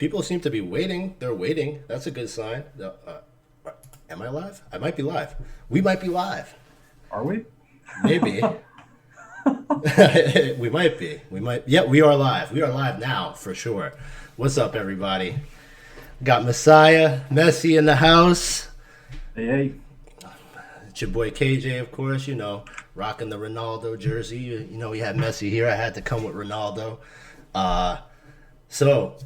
People seem to be waiting. They're waiting. That's a good sign. Am I live? I might be live. We might be live. Are we? Maybe. We might be. We might. Yeah, we are live. We are live now for sure. What's up, everybody? Got Messiah, Messi in the house. Hey, hey. It's your boy KJ, of course. You know, rocking the Ronaldo jersey. You know, we had Messi here. I had to come with Ronaldo. So,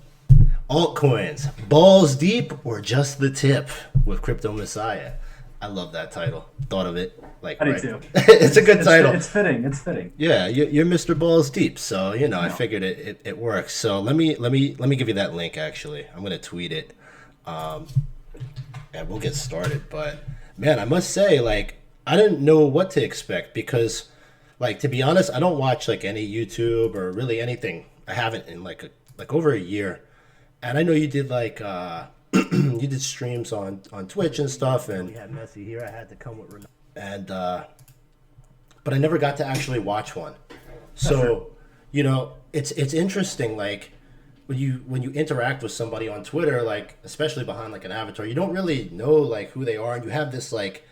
altcoins, balls deep or just the tip with Cryptomessiah. I love that title. Thought of it like I do right. too. It's a good title. It's fitting. It's fitting. Yeah, you're Mr. Balls Deep, so you know I figured it works. So let me give you that link. Actually, I'm gonna tweet it, and we'll get started. But man, I must say, like, I didn't know what to expect because, like, to be honest, I don't watch like any YouTube or really anything. I haven't in like over a year, and I know you did like you did streams on Twitch and stuff, and we had Messi here. I had to come with Ronaldo, and but I never got to actually watch one. So, you know, it's interesting. Like when you interact with somebody on Twitter, like especially behind like an avatar, you don't really know like who they are, and you have this like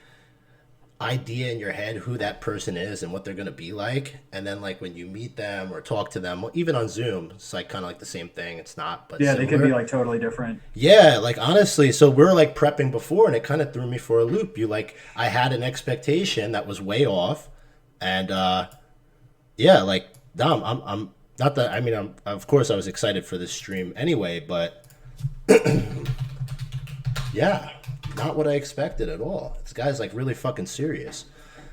idea in your head who that person is and what they're gonna be like, and then like when you meet them or talk to them, even on Zoom, it's like kind of like the same thing. It's not, but Yeah, similar. they could be like totally different. Yeah, like honestly, so we're like prepping before, and it kind of threw me for a loop. I had an expectation that was way off, and yeah, like I'm not that. I mean, I'm of course I was excited for this stream anyway, but yeah, not what I expected at all. This guy's like really fucking serious.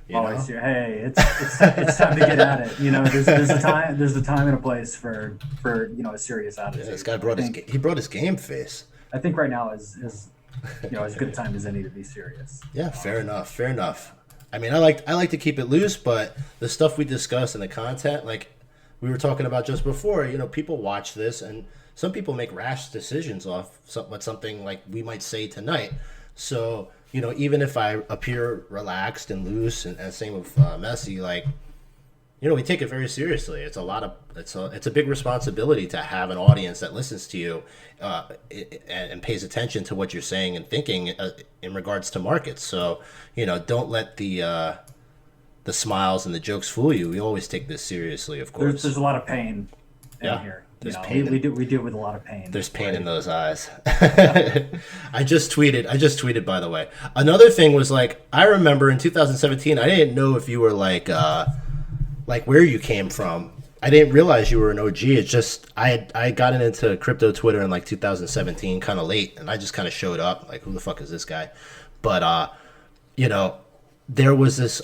You know? Hey, it's time to get at it. You know, there's a time and a place for a serious attitude. Yeah, this guy brought his game face. I think right now is as good a time as any to be serious. Yeah, fair enough. I mean, I like to keep it loose, but the stuff we discuss and the content, like we were talking about just before, you know, people watch this, and some people make rash decisions off something like we might say tonight. So, you know, even if I appear relaxed and loose, and same with Messi, like, you know, we take it very seriously. It's a big responsibility to have an audience that listens to you and pays attention to what you're saying and thinking in regards to markets. So, you know, don't let the smiles and the jokes fool you. We always take this seriously, of course. There's a lot of pain in here. There's pain. We deal with a lot of pain. There's pain in those eyes. I just tweeted, by the way. Another thing was, like, I remember in 2017, I didn't know if you were like where you came from. I didn't realize you were an OG. It's just I got into crypto Twitter in like 2017, kind of late, and I just kind of showed up like, who the fuck is this guy? But you know, there was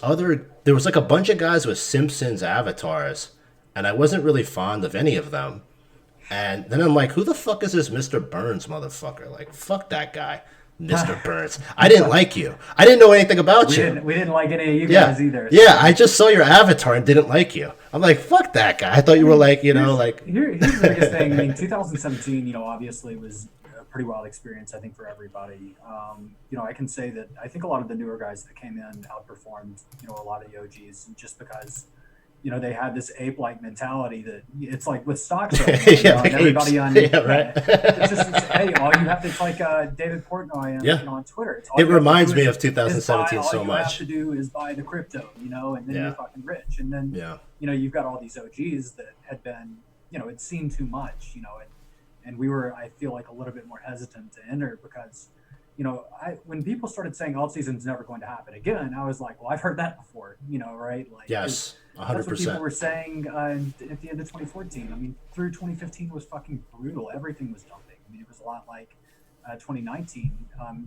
like a bunch of guys with Simpsons avatars, and I wasn't really fond of any of them. And then I'm like, who the fuck is this Mr. Burns motherfucker? Like, fuck that guy, Mr. Burns. I didn't like you. I didn't know anything about you. We didn't like any of you guys either. So. Yeah, I just saw your avatar and didn't like you. I'm like, fuck that guy. I thought you were like, you know, like... Here's the biggest thing. I mean, 2017, you know, obviously was a pretty wild experience, I think, for everybody. You know, I can say that I think a lot of the newer guys that came in outperformed, you know, a lot of the OGs just because... You know, they had this ape-like mentality that it's like with stocks, right? Yeah, like everybody apes. on Right. hey, all you have to, it's like David Portnoy on Twitter. It reminds me of 2017 so much. All you have to do is buy the crypto, you know, and then you're fucking rich. And then, you know, you've got all these OGs that had been, you know, it seen too much, you know, and we were, I feel like, a little bit more hesitant to enter because, you know, when people started saying alt season's never going to happen again, I was like, well, I've heard that before, you know, right? Like, yes, 100%. That's what people were saying at the end of 2014. I mean, through 2015 was fucking brutal. Everything was dumping. I mean, it was a lot like 2019,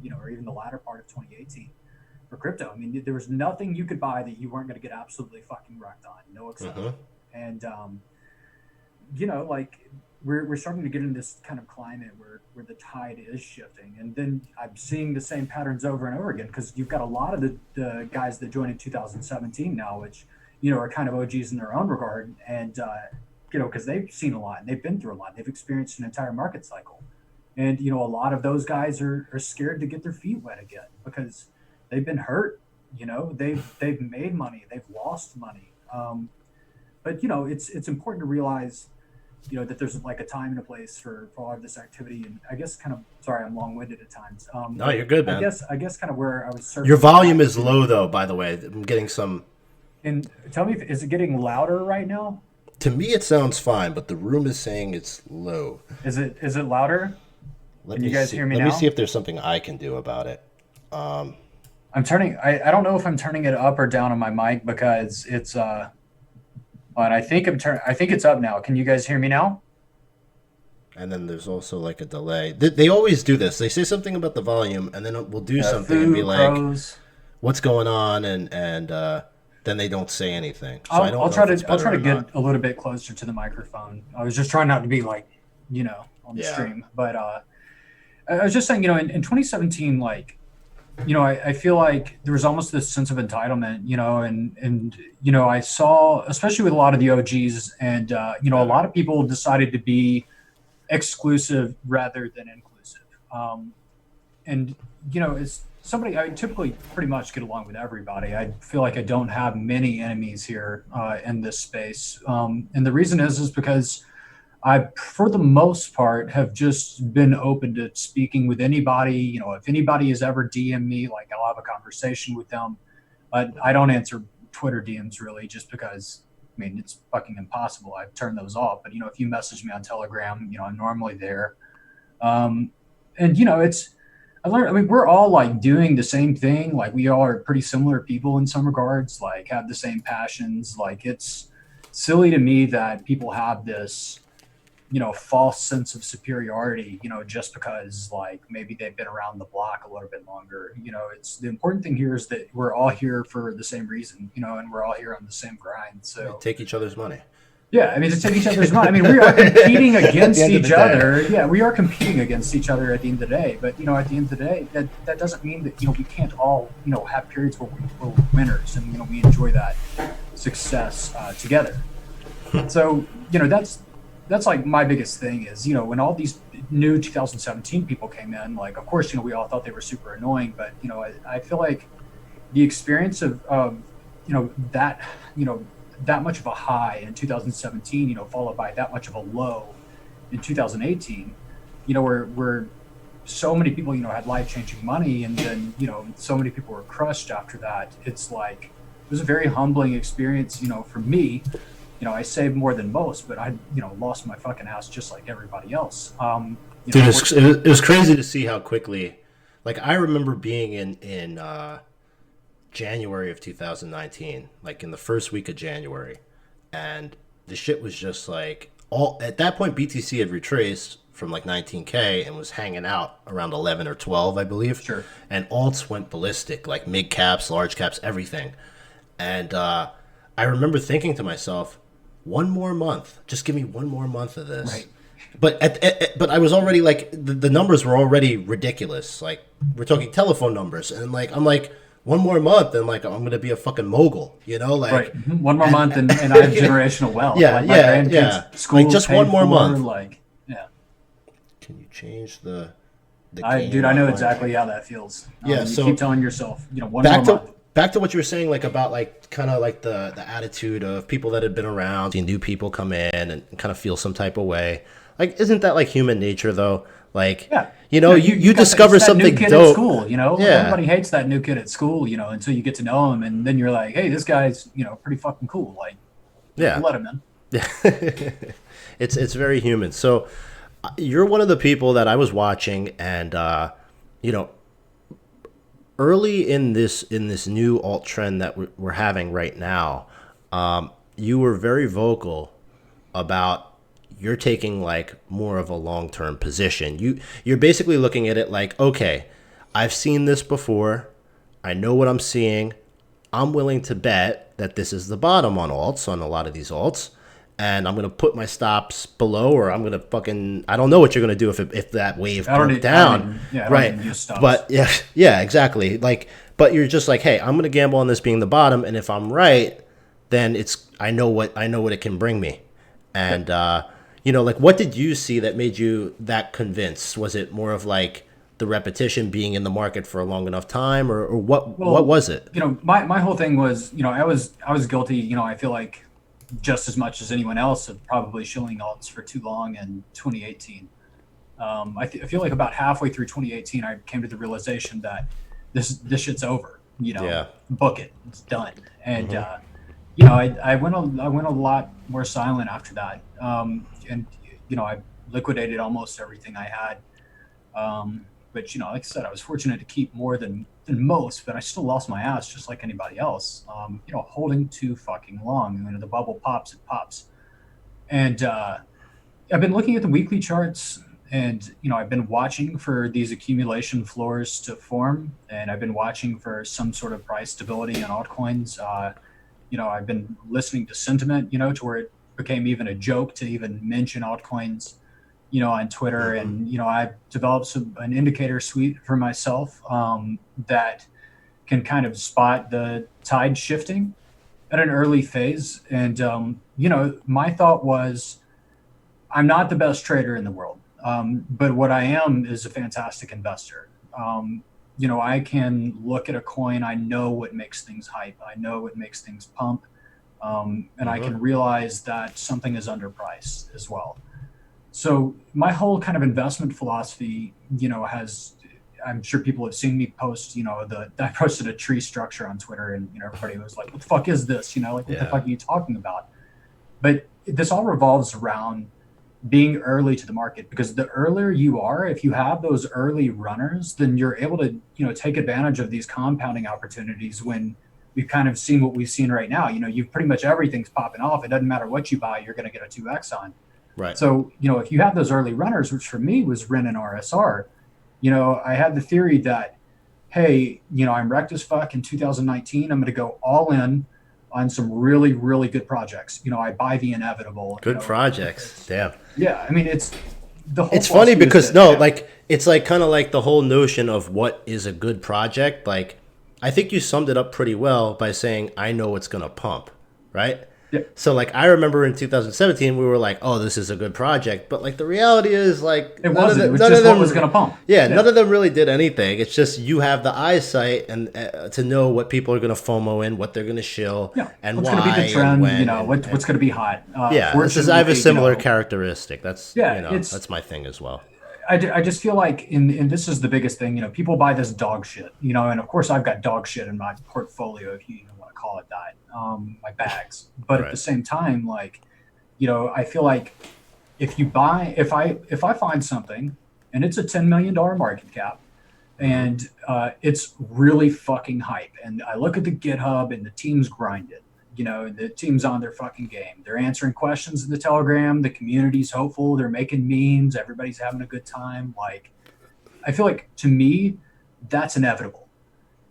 you know, or even the latter part of 2018 for crypto. I mean, there was nothing you could buy that you weren't going to get absolutely fucking wrecked on. No exception. And, you know, like, we're starting to get in this kind of climate where the tide is shifting. And then I'm seeing the same patterns over and over again because you've got a lot of the guys that joined in 2017 now, which, you know, are kind of OGs in their own regard. And, you know, because they've seen a lot and they've been through a lot. They've experienced an entire market cycle. And, you know, a lot of those guys are scared to get their feet wet again because they've been hurt. You know, they've made money. They've lost money. But, you know, it's important to realize that there's like a time and a place for all of this activity. And I guess kind of, sorry, I'm long-winded at times. No, you're good, man. I guess kind of where I was Your searching. volume is low, though. By the way, I'm getting some. And tell me, is it getting louder right now? To me, it sounds fine, but the room is saying it's low. Is it louder? Can you guys hear me now? Let me see if there's something I can do about it. I'm turning. I don't know if I'm turning it up or down on my mic because it's and I think I think it's up now. Can you guys hear me now? And then there's also like a delay. They always do this. They say something about the volume, and then we'll do something and be like, "What's going on?" And then they don't say anything. So I'll try to get a little bit closer to the microphone. I was just trying not to be like, on the stream. But I was just saying, in 2017, like, I feel like there was almost this sense of entitlement, and I saw, especially with a lot of the OGs, and a lot of people decided to be exclusive rather than inclusive. And as somebody, I typically pretty much get along with everybody. I feel like I don't have many enemies here in this space, and the reason is because I, for the most part, have just been open to speaking with anybody. If anybody has ever DM'd me, like, I'll have a conversation with them. But I don't answer Twitter DMs really, just because, I mean, it's fucking impossible. I've turned those off. But if you message me on Telegram, I'm normally there. And I learned. I mean, we're all like doing the same thing. Like, we all are pretty similar people in some regards. Like, have the same passions. Like, it's silly to me that people have this false sense of superiority, just because like maybe they've been around the block a little bit longer. It's the important thing here is that we're all here for the same reason, and we're all here on the same grind. So take each other's money. Yeah, I mean, to take each other's money. I mean, we are competing against each other. Yeah, we are competing against each other at the end of the day. But at the end of the day, that doesn't mean that we can't all have periods where we're winners and we enjoy that success together. So that's like my biggest thing is, when all these new 2017 people came in, like, of course, we all thought they were super annoying, but, I feel like the experience of that much of a high in 2017, followed by that much of a low in 2018, where so many people, had life-changing money, and then, so many people were crushed after that. It's like, it was a very humbling experience, for me. I saved more than most, but I, lost my fucking ass just like everybody else. Dude, it was crazy to see how quickly, like, I remember being in January of 2019, like in the first week of January, and the shit was just like, at that point, BTC had retraced from like 19K and was hanging out around 11 or 12, I believe. Sure. And alts went ballistic, like mid caps, large caps, everything. And I remember thinking to myself, one more month, just give me one more month of this. Right. But I was already like, the numbers were already ridiculous. Like, we're talking telephone numbers, and like, I'm like, one more month and like I'm gonna be a fucking mogul, like, right. One more month and I have generational wealth. Yeah, like school, like just one more month. Like, yeah. Can you change the dude, I know exactly how that feels. Yeah, you so keep telling yourself, one more month. Back to what you were saying, like, about like kind of like the attitude of people that had been around, see new people come in and kind of feel some type of way. Like, isn't that like human nature though? Like, yeah. You discover something new kid dope at school, Yeah. Everybody hates that new kid at school, until you get to know him, and then you're like, hey, this guy's, pretty fucking cool. Like, yeah, let him in. Yeah. It's very human. So you're one of the people that I was watching, and early in this new alt trend that we're having right now, you were very vocal about you're taking like more of a long-term position. You're basically looking at it like, okay, I've seen this before. I know what I'm seeing. I'm willing to bet that this is the bottom on alts, on a lot of these alts. And I'm going to put my stops below, or I'm going to fucking, I don't know what you're going to do if that wave broke down. Right. But yeah, exactly. Like, but you're just like, hey, I'm going to gamble on this being the bottom. And if I'm right, then I know what it can bring me. And, like, what did you see that made you that convinced? Was it more of like the repetition, being in the market for a long enough time, or what was it? My whole thing was, I was guilty. I feel like just as much as anyone else of probably shilling alts for too long in 2018. I feel like about halfway through 2018, I came to the realization that this shit's over. Yeah. Book it, it's done. And Mm-hmm. I went a lot more silent after that. And I liquidated almost everything I had. But like I said, I was fortunate to keep more than most, but I still lost my ass just like anybody else. Holding too fucking long. When the bubble pops, it pops. And I've been looking at the weekly charts, and I've been watching for these accumulation floors to form, and I've been watching for some sort of price stability on altcoins. I've been listening to sentiment, to where it became even a joke to even mention altcoins, on Twitter. Mm-hmm. And I've developed an indicator suite for myself that can kind of spot the tide shifting at an early phase. And my thought was, I'm not the best trader in the world, but what I am is a fantastic investor. I can look at a coin. I know what makes things hype. I know what makes things pump. And I Mm-hmm. can realize that something is underpriced as well. So my whole kind of investment philosophy, I'm sure people have seen me post, I posted a tree structure on Twitter, and, everybody was like, what the fuck is this? Like, what the Yeah. fuck are you talking about? But this all revolves around being early to the market, because the earlier you are, if you have those early runners, then you're able to take advantage of these compounding opportunities. When we've kind of seen what we've seen right now, you've pretty much everything's popping off. It doesn't matter what you buy, you're going to get a 2x on. Right. So if you have those early runners, which for me was Ren and RSR, I had the theory that, hey, I'm wrecked as fuck in 2019, I'm going to go all in on some really, really good projects. I buy the inevitable. Good projects. Damn. Yeah, I mean, it's the whole. It's funny philosophy is because that, yeah, like it's like kind of like the whole notion of what is a good project. Like, I think you summed it up pretty well by saying, I know it's gonna pump, right? yeah, So like I remember in 2017 we were like, oh, this is a good project, but like the reality is like it wasn't. It was just what was going to pump. yeah, none of them really did anything. It's just you have the eyesight and to know what people are going to FOMO in, what they're going to shill, Yeah, and what's why going to be the and trend? when. What's going to be hot? Yeah, this is I have a similar characteristic. That's Yeah, it's. that's my thing as well. I just feel like, and this is the biggest thing. People buy this dog shit. And of course I've got dog shit in my portfolio, if you even want to call it that. My bags, but at the Right. same time, like, I feel like if I find something and it's a $10 million market cap, Mm-hmm. and it's really fucking hype, and I look at the GitHub and the team's grinded, the team's on their fucking game, they're answering questions in the Telegram, the community's hopeful, they're making memes, everybody's having a good time. Like, I feel like, to me, that's inevitable.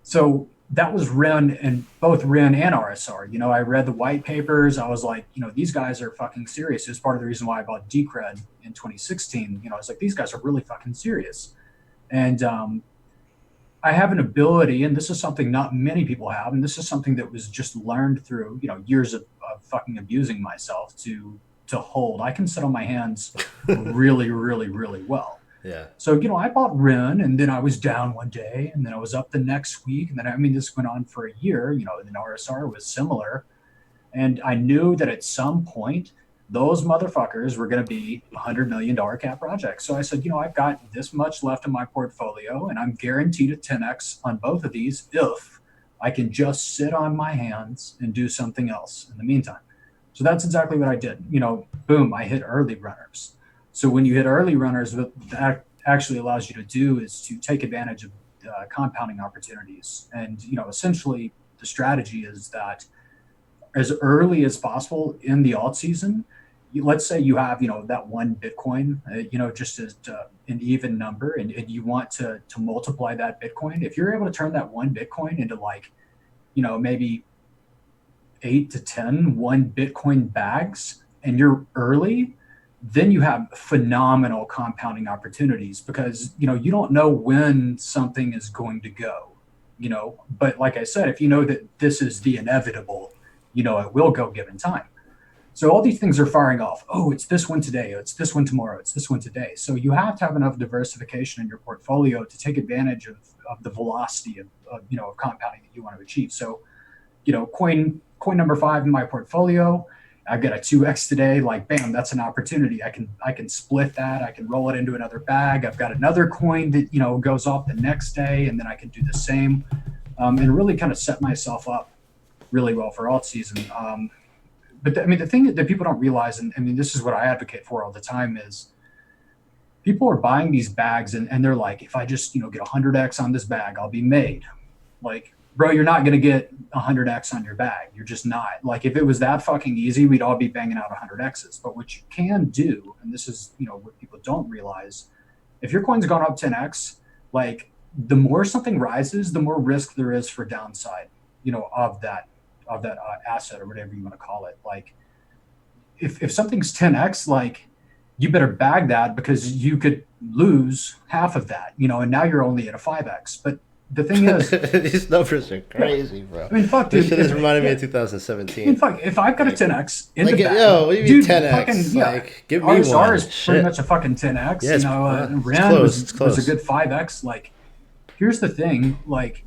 So that was Ren, and both Ren and RSR. I read the white papers. I was like, these guys are fucking serious. It's part of the reason why I bought Decred in 2016. I was like, these guys are really fucking serious. And I have an ability, and this is something not many people have, and this is something that was just learned through years of fucking abusing myself to hold. I can sit on my hands really, really, really well. Yeah. So, I bought Ren, and then I was down one day, and then I was up the next week. And then, I mean, this went on for a year, and RSR was similar. And I knew that at some point, those motherfuckers were going to be $100 million cap projects. So I said, I've got this much left in my portfolio, and I'm guaranteed a 10x on both of these if I can just sit on my hands and do something else in the meantime. So that's exactly what I did. Boom, I hit early runners. So when you hit early runners, what that actually allows you to do is to take advantage of compounding opportunities. And, essentially the strategy is that as early as possible in the alt season, let's say you have, that one Bitcoin, just as an even number, and you want to multiply that Bitcoin. If you're able to turn that one Bitcoin into, like, maybe 8 to 10 1 Bitcoin bags, and you're early, then you have phenomenal compounding opportunities, because you don't know when something is going to go, but like I said, if you know that this is the inevitable, it will go given time. So all these things are firing off. Oh, it's this one today, it's this one tomorrow, it's this one today. So you have to have enough diversification in your portfolio to take advantage of the velocity of compounding that you want to achieve. So coin number 5 in my portfolio, I've got a 2x today, like bam, that's an opportunity. I can split that. I can roll it into another bag. I've got another coin that, you know, goes off the next day, and then I can do the same, and really kind of set myself up really well for alt season. But I mean, the thing that people don't realize, and I mean, this is what I advocate for all the time, is people are buying these bags and they're like, if I just, you know, get 100x on this bag, I'll be made. Like, bro, you're not going to get 100x on your bag. You're just not. Like, if it was that fucking easy, we'd all be banging out 100x's. But what you can do, and this is, you know, what people don't realize, if your coin's gone up 10x, like, the more something rises, the more risk there is for downside, you know, of that asset or whatever you want to call it. Like, if something's 10x, like, you better bag that, because you could lose half of that, you know, and now you're only at a 5x. But the thing is, these numbers are crazy, bro. I mean, fuck, dude. This shit is reminding me of 2017. I mean, fuck, if I've got a 10x in the bag, yo, what do you mean 10x? Fucking, Like, give me RSR one. is pretty much a fucking 10x. Yeah, you know, Ren was a good 5x. Like, here's the thing. Like,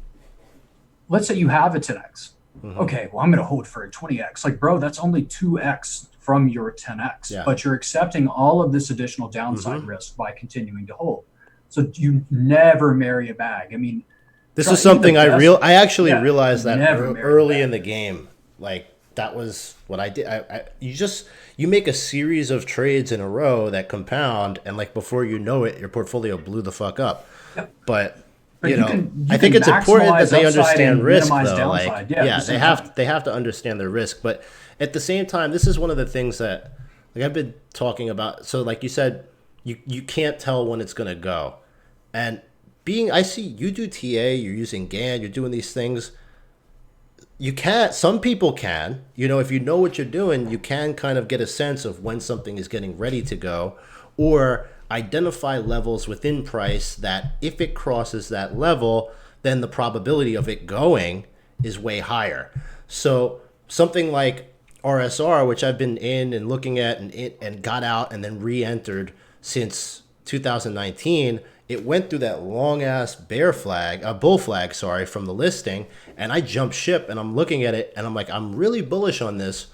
let's say you have a 10x. Okay, well, I'm going to hold for a 20x. Like, bro, that's only 2x from your 10x. Yeah. But you're accepting all of this additional downside risk by continuing to hold. So you never marry a bag. I mean, this is something I actually realized that early in the game. Like, that was what I did. You make a series of trades in a row that compound, and like before you know it, your portfolio blew the fuck up. Yep. But you know, I think it's important that they understand risk, though. Like, they have to understand their risk. But at the same time, this is one of the things that, like, I've been talking about. So, like you said, you can't tell when it's gonna go, and I see you do TA, you're using GAN, you're doing these things. You can't. Some people can. You know, if you know what you're doing, you can kind of get a sense of when something is getting ready to go, or identify levels within price that if it crosses that level, then the probability of it going is way higher. So something like RSR, which I've been in and looking at and got out and then re-entered since 2019, it went through that long ass bull flag, from the listing, and I jumped ship and I'm looking at it and I'm like, I'm really bullish on this,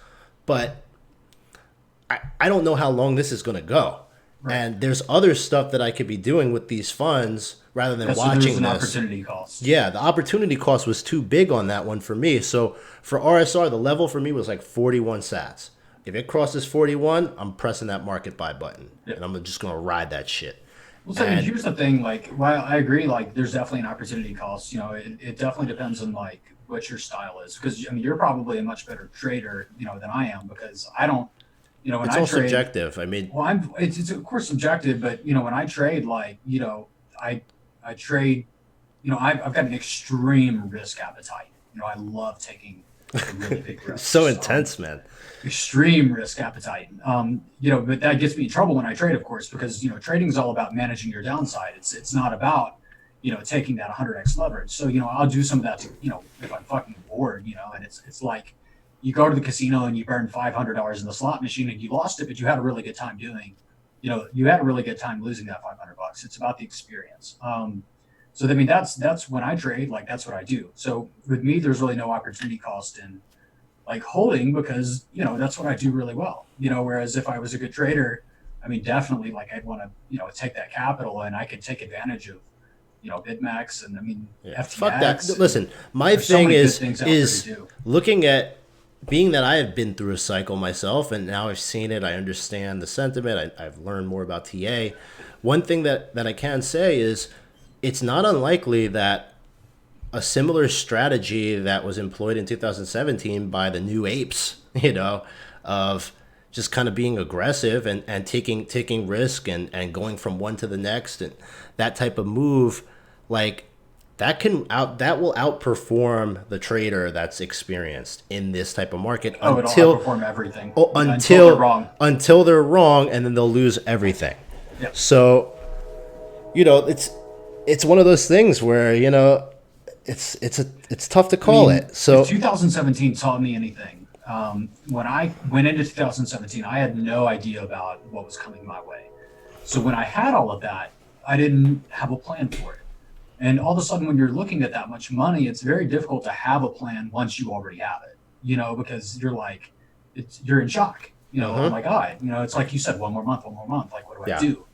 but I don't know how long this is going to go. Right. And there's other stuff that I could be doing with these funds rather than watching this. An opportunity cost. Yeah, the opportunity cost was too big on that one for me. So for RSR, the level for me was like 41 sats. If it crosses 41, I'm pressing that market buy button, and I'm just going to ride that shit. Well, so here's the thing. Like, while I agree, like, there's definitely an opportunity cost. You know, it definitely depends on like what your style is. Because I mean, you're probably a much better trader, you know, than I am, because I don't. You know, when it's all subjective. I mean, well, it's of course subjective, but you know, when I trade, like, you know, I trade, you know, I've got an extreme risk appetite. You know, I love taking really big risks. So intense, man. Extreme risk appetite. You know, but that gets me in trouble when I trade, of course, because, you know, trading is all about managing your downside. It's not about, you know, taking that 100x leverage. So, you know, I'll do some of that to, you know, if I'm fucking bored, you know, and it's like, you go to the casino and you burn $500 in the slot machine and you lost it, but you had a really good time you had a really good time losing that $500. It's about the experience. So I mean, that's when I trade, like, that's what I do. So with me, there's really no opportunity cost in like holding, because, you know, that's what I do really well, you know, whereas if I was a good trader, I mean, definitely, like, I'd want to, you know, take that capital and I could take advantage of, you know, BitMEX and I mean, FTX. Fuck that. Listen, my thing is looking at, being that I have been through a cycle myself and now I've seen it, I understand the sentiment, I've learned more about TA. One thing that I can say is it's not unlikely that a similar strategy that was employed in 2017 by the new apes, you know, of just kind of being aggressive and taking risk and going from one to the next, and that type of move, like, that will outperform the trader that's experienced in this type of market it'll outperform everything. Until they're wrong, and then they'll lose everything. Yep. So, you know, it's one of those things where, you know, it's tough to call it. So if 2017 taught me anything, when I went into 2017, I had no idea about what was coming my way. So when I had all of that, I didn't have a plan for it. And all of a sudden, when you're looking at that much money, it's very difficult to have a plan once you already have it, you know, because you're like, you're in shock. Oh Mm-hmm. my God, it's like you said, one more month, like what do I Yeah. do?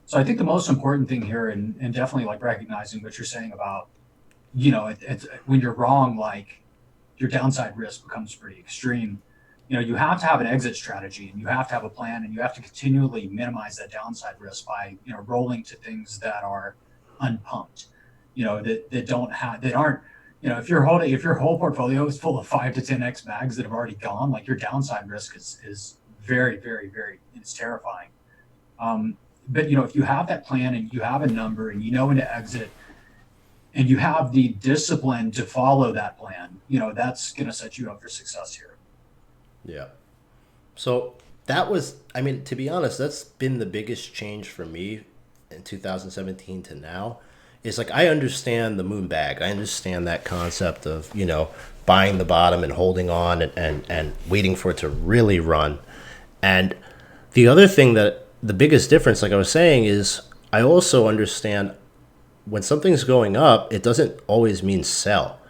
So I think the most important thing here, and definitely like recognizing what you're saying about, it's when you're wrong, like your downside risk becomes pretty extreme. You have to have an exit strategy, and you have to have a plan, and you have to continually minimize that downside risk by, rolling to things that are unpumped, that don't have, that aren't, if your whole portfolio is full of 5 to 10x bags that have already gone, like your downside risk is very, very, very, it's terrifying. But if you have that plan and you have a number and you know when to exit, and you have the discipline to follow that plan, that's going to set you up for success here. Yeah. So that was, I mean, to be honest, that's been the biggest change for me in 2017 to now. Is like I understand the moon bag. I understand that concept of, buying the bottom and holding on and waiting for it to really run. And the other thing that the biggest difference, like I was saying, is I also understand when something's going up, it doesn't always mean sell.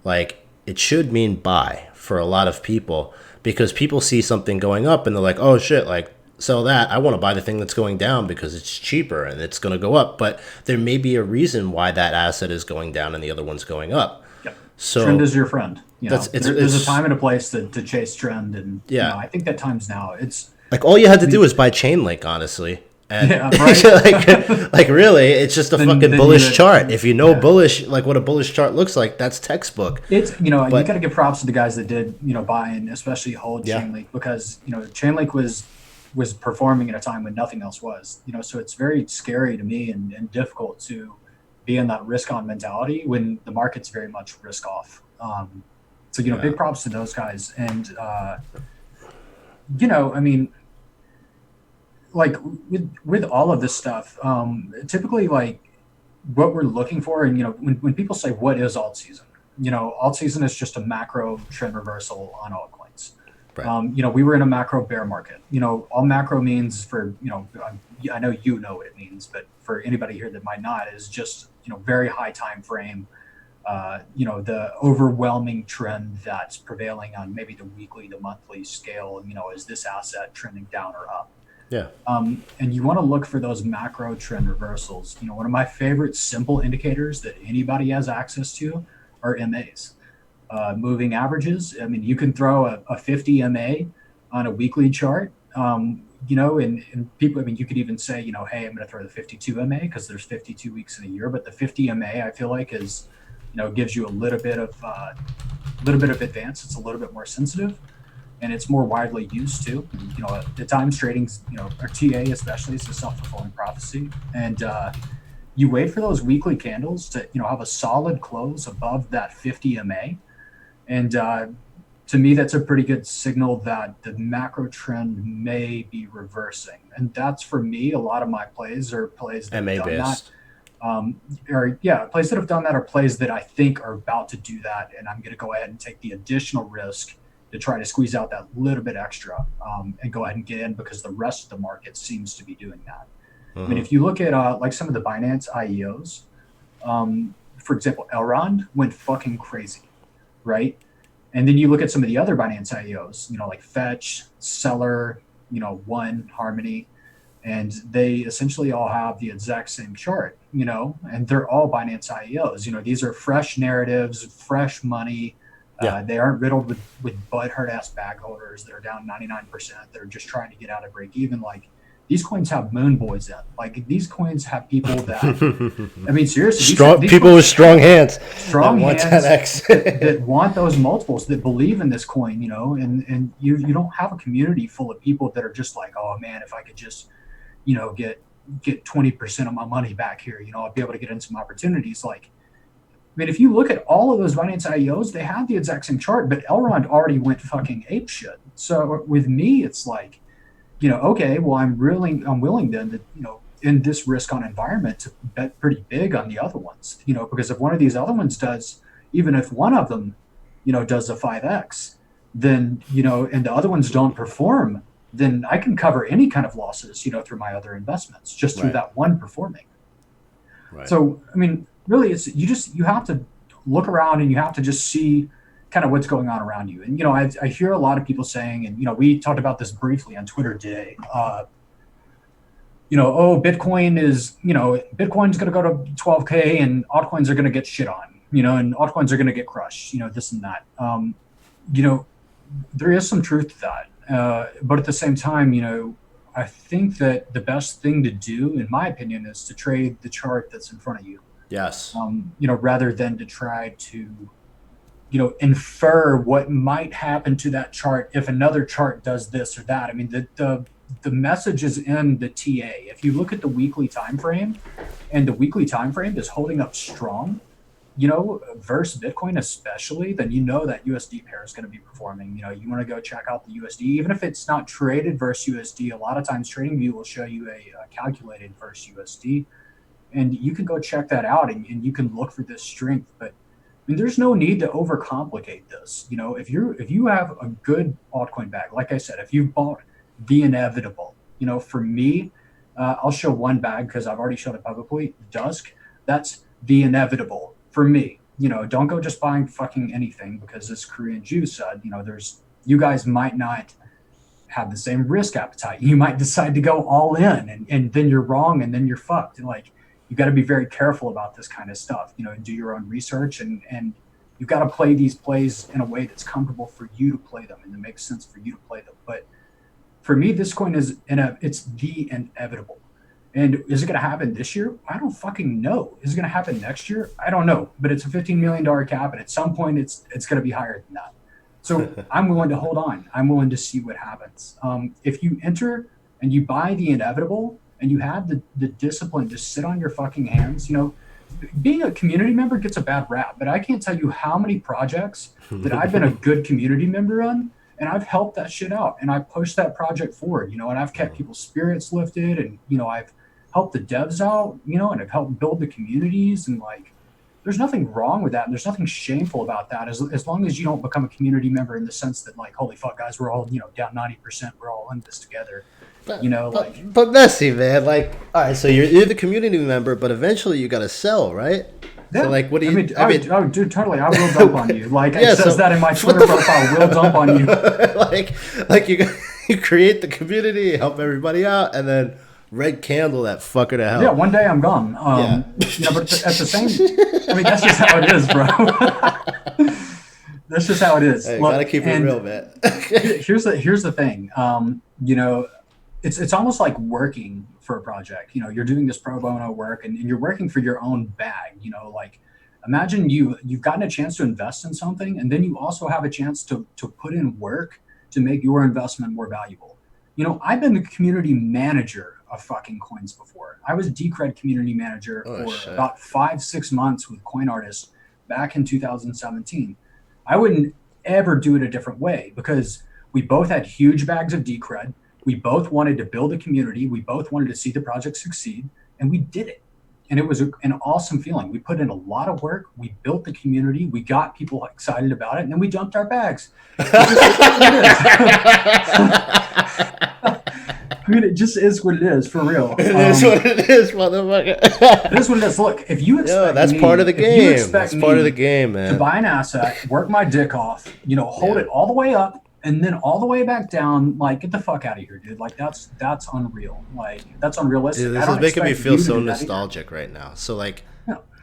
Like it should mean buy for a lot of people because people see something going up and they're like, oh shit, like sell that. I want to buy the thing that's going down because it's cheaper and it's going to go up. But there may be a reason why that asset is going down and the other one's going up. Yep. Trend So is your friend. There's a time and a place to chase trend, and yeah, I think that time's now. It's like all you had to I do mean, is buy Chainlink, honestly. And yeah, right. like really, it's just a fucking Then bullish chart. If you know yeah. bullish, like what a bullish chart looks like, that's textbook. It's you got But to give props to the guys that did buy and especially hold yeah, Chainlink, because Chainlink was performing at a time when nothing else was. So it's very scary to me and difficult to be in that risk on mentality when the market's very much risk off. So yeah, big props to those guys, and I mean, like with all of this stuff, typically like what we're looking for, and when people say what is alt season, alt season is just a macro trend reversal on altcoins. right. We were in a macro bear market. All macro means for I know what it means, but for anybody here that might not, is just very high time frame. The overwhelming trend that's prevailing on maybe the weekly, the monthly scale. Is this asset trending down or up? Yeah. And you want to look for those macro trend reversals. One of my favorite simple indicators that anybody has access to are MAs, moving averages. I mean, you can throw a 50 MA on a weekly chart, and people, I mean, you could even say, hey, I'm going to throw the 52 MA because there's 52 weeks in a year, but the 50 MA, I feel like is, gives you a little bit of advance. It's a little bit more sensitive, and it's more widely used too. The times trading's, or TA especially, is a self-fulfilling prophecy. And you wait for those weekly candles to, have a solid close above that 50 MA. And to me, that's a pretty good signal that the macro trend may be reversing. And that's, for me, a lot of my plays are plays that MA have done based. that. Plays that have done that are plays that I think are about to do that. And I'm going to go ahead and take the additional risk to try to squeeze out that little bit extra, and go ahead and get in because the rest of the market seems to be doing that. I mean, if you look at like some of the Binance IEOs, for example, Elrond went fucking crazy, right? And then you look at some of the other Binance IEOs, like Fetch, Seller, One, Harmony, and they essentially all have the exact same chart, and they're all Binance IEOs. These are fresh narratives, fresh money. Yeah. They aren't riddled with butthurt ass bag holders that are down 99%. That are just trying to get out of break even. Like, these coins have moon boys in. Like, these coins have people that, I mean, seriously, Strong these people with strong hands. strong hands 10x. that want those multiples, that believe in this coin, and you don't have a community full of people that are just like, oh man, if I could just, get 20% of my money back here, I'll be able to get in some opportunities. Like, I mean, if you look at all of those Binance IEOs, they have the exact same chart, but Elrond already went fucking ape shit. So with me, it's like, okay, well, I'm willing then to, in this risk on environment, to bet pretty big on the other ones, because if one of these other ones does, even if one of them, does a 5x, then, and the other ones don't perform, then I can cover any kind of losses, through my other investments, just through Right. that one performing. Right. So, I mean, really, you have to look around and you have to just see, kind of what's going on around you. And I hear a lot of people saying, and we talked about this briefly on Twitter today. Oh, Bitcoin's going to go to 12K, and altcoins are going to get shit on. And altcoins are going to get crushed. This and that. There is some truth to that, but at the same time, I think that the best thing to do, in my opinion, is to trade the chart that's in front of you. Yes. Rather than to try to, infer what might happen to that chart if another chart does this or that. I mean, the message is in the TA. If you look at the weekly time frame, and the weekly time frame is holding up strong, versus Bitcoin especially, then that USD pair is going to be performing. You want to go check out the USD, even if it's not traded versus USD. A lot of times TradingView will show you a calculated versus USD, and you can go check that out, and you can look for this strength. But there's no need to overcomplicate this. If you have a good altcoin bag, like I said, if you've bought the inevitable, for me, I'll show one bag because I've already showed it publicly. Dusk, that's the inevitable for me. Don't go just buying fucking anything because this Korean Jew said, you guys might not have the same risk appetite. You might decide to go all in, and then you're wrong, and then you're fucked. And you got to be very careful about this kind of stuff, do your own research, and you've got to play these plays in a way that's comfortable for you to play them and that makes sense for you to play them. But for me, this coin it's the inevitable. And is it going to happen this year? I don't fucking know. Is it going to happen next year? I don't know. But it's a $15 million cap, and at some point it's going to be higher than that. So I'm willing to hold on. I'm willing to see what happens. If you enter and you buy the inevitable and you have the discipline to sit on your fucking hands, being a community member gets a bad rap, but I can't tell you how many projects that I've been a good community member on, and I've helped that shit out, and I pushed that project forward, and I've kept people's spirits lifted, and I've helped the devs out, and I've helped build the communities, and there's nothing wrong with that, and there's nothing shameful about that, as long as you don't become a community member in the sense that holy fuck, guys, we're all down 90%, we're all in this together. But messy, man. All right, so you're the community member, but eventually you got to sell, right? Yeah. So what do you? Dude, totally. I will dump on you. It says that in my Twitter profile. Will dump on you. You create the community, help everybody out, and then red candle that fucker to hell. Yeah, one day I'm gone. But at the same, that's just how it is, bro. That's just how it is. Hey, gotta keep it real, man. here's the thing. It's almost like working for a project. You're doing this pro bono work, and you're working for your own bag. Imagine you've gotten a chance to invest in something, and then you also have a chance to put in work to make your investment more valuable. I've been the community manager of fucking coins before. I was Decred community manager for about 5-6 months with Coin Artist back in 2017. I wouldn't ever do it a different way because we both had huge bags of Decred. We both wanted to build a community. We both wanted to see the project succeed, and we did it. And it was an awesome feeling. We put in a lot of work. We built the community. We got people excited about it, and then we dumped our bags. It just is what it is, for real. It is what it is, motherfucker. It is what it is. Look, if you expect that's part of the game. That's part of the game, man. To buy an asset, work my dick off, hold it all the way up, and then all the way back down, get the fuck out of here, dude. That's unreal. That's unrealistic. Dude, this is making me feel so nostalgic right now. So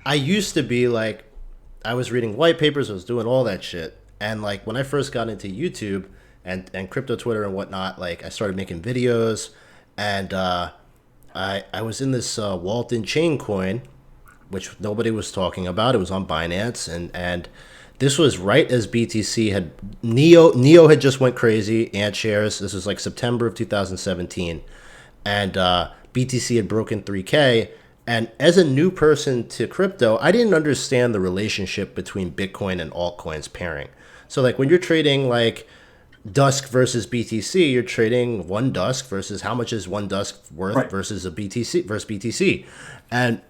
I used to be I was reading white papers, I was doing all that shit. And when I first got into YouTube and crypto Twitter and whatnot, I started making videos, and I was in this Walton chain coin, which nobody was talking about. It was on Binance, and this was right as BTC had Neo had just went crazy, ant shares. This was September of 2017, and BTC had broken 3K. And as a new person to crypto, I didn't understand the relationship between Bitcoin and altcoins pairing. So when you're trading Dusk versus BTC, you're trading one Dusk versus how much is one Dusk worth versus a BTC. And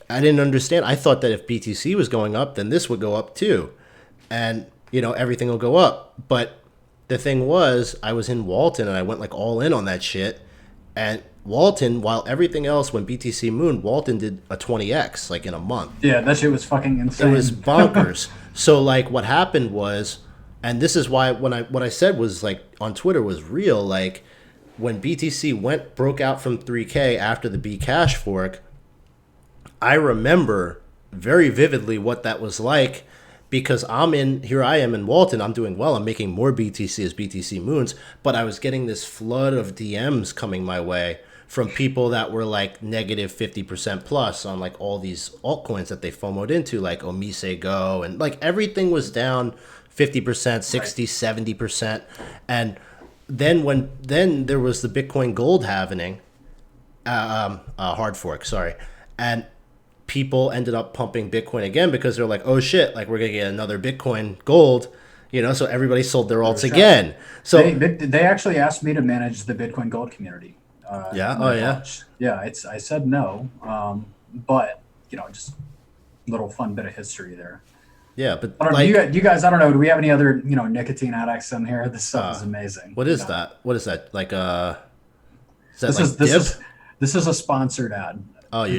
I didn't understand. I thought that if BTC was going up, then this would go up too. And, everything will go up. But the thing was, I was in Walton and I went all in on that shit. And Walton, while everything else, when BTC Moon, Walton did a 20x like in a month. Yeah, that shit was fucking insane. It was bonkers. So like what happened was, and this is why what I said was like on Twitter was real. Like when BTC broke out from 3K after the Bcash fork, I remember very vividly what that was like, because here I am in Walton, I'm doing well, I'm making more BTC as BTC moons, but I was getting this flood of DMs coming my way from people that were like negative 50% plus on like all these altcoins that they FOMO'd into, like Omise Go, and like everything was down 50%, 60, 70%. And then there was the Bitcoin Gold halvening, hard fork, sorry. And people ended up pumping Bitcoin again because they're like, oh shit, like we're gonna get another Bitcoin Gold, so everybody sold their alts again. So they actually asked me to manage the Bitcoin Gold community. Yeah. Oh yeah. Yeah. I said no. But just a little fun bit of history there. Yeah, but I don't know, you guys, I don't know. Do we have any other nicotine addicts in here? This stuff is amazing. What is that? What is that? Like this is a sponsored ad. Oh, you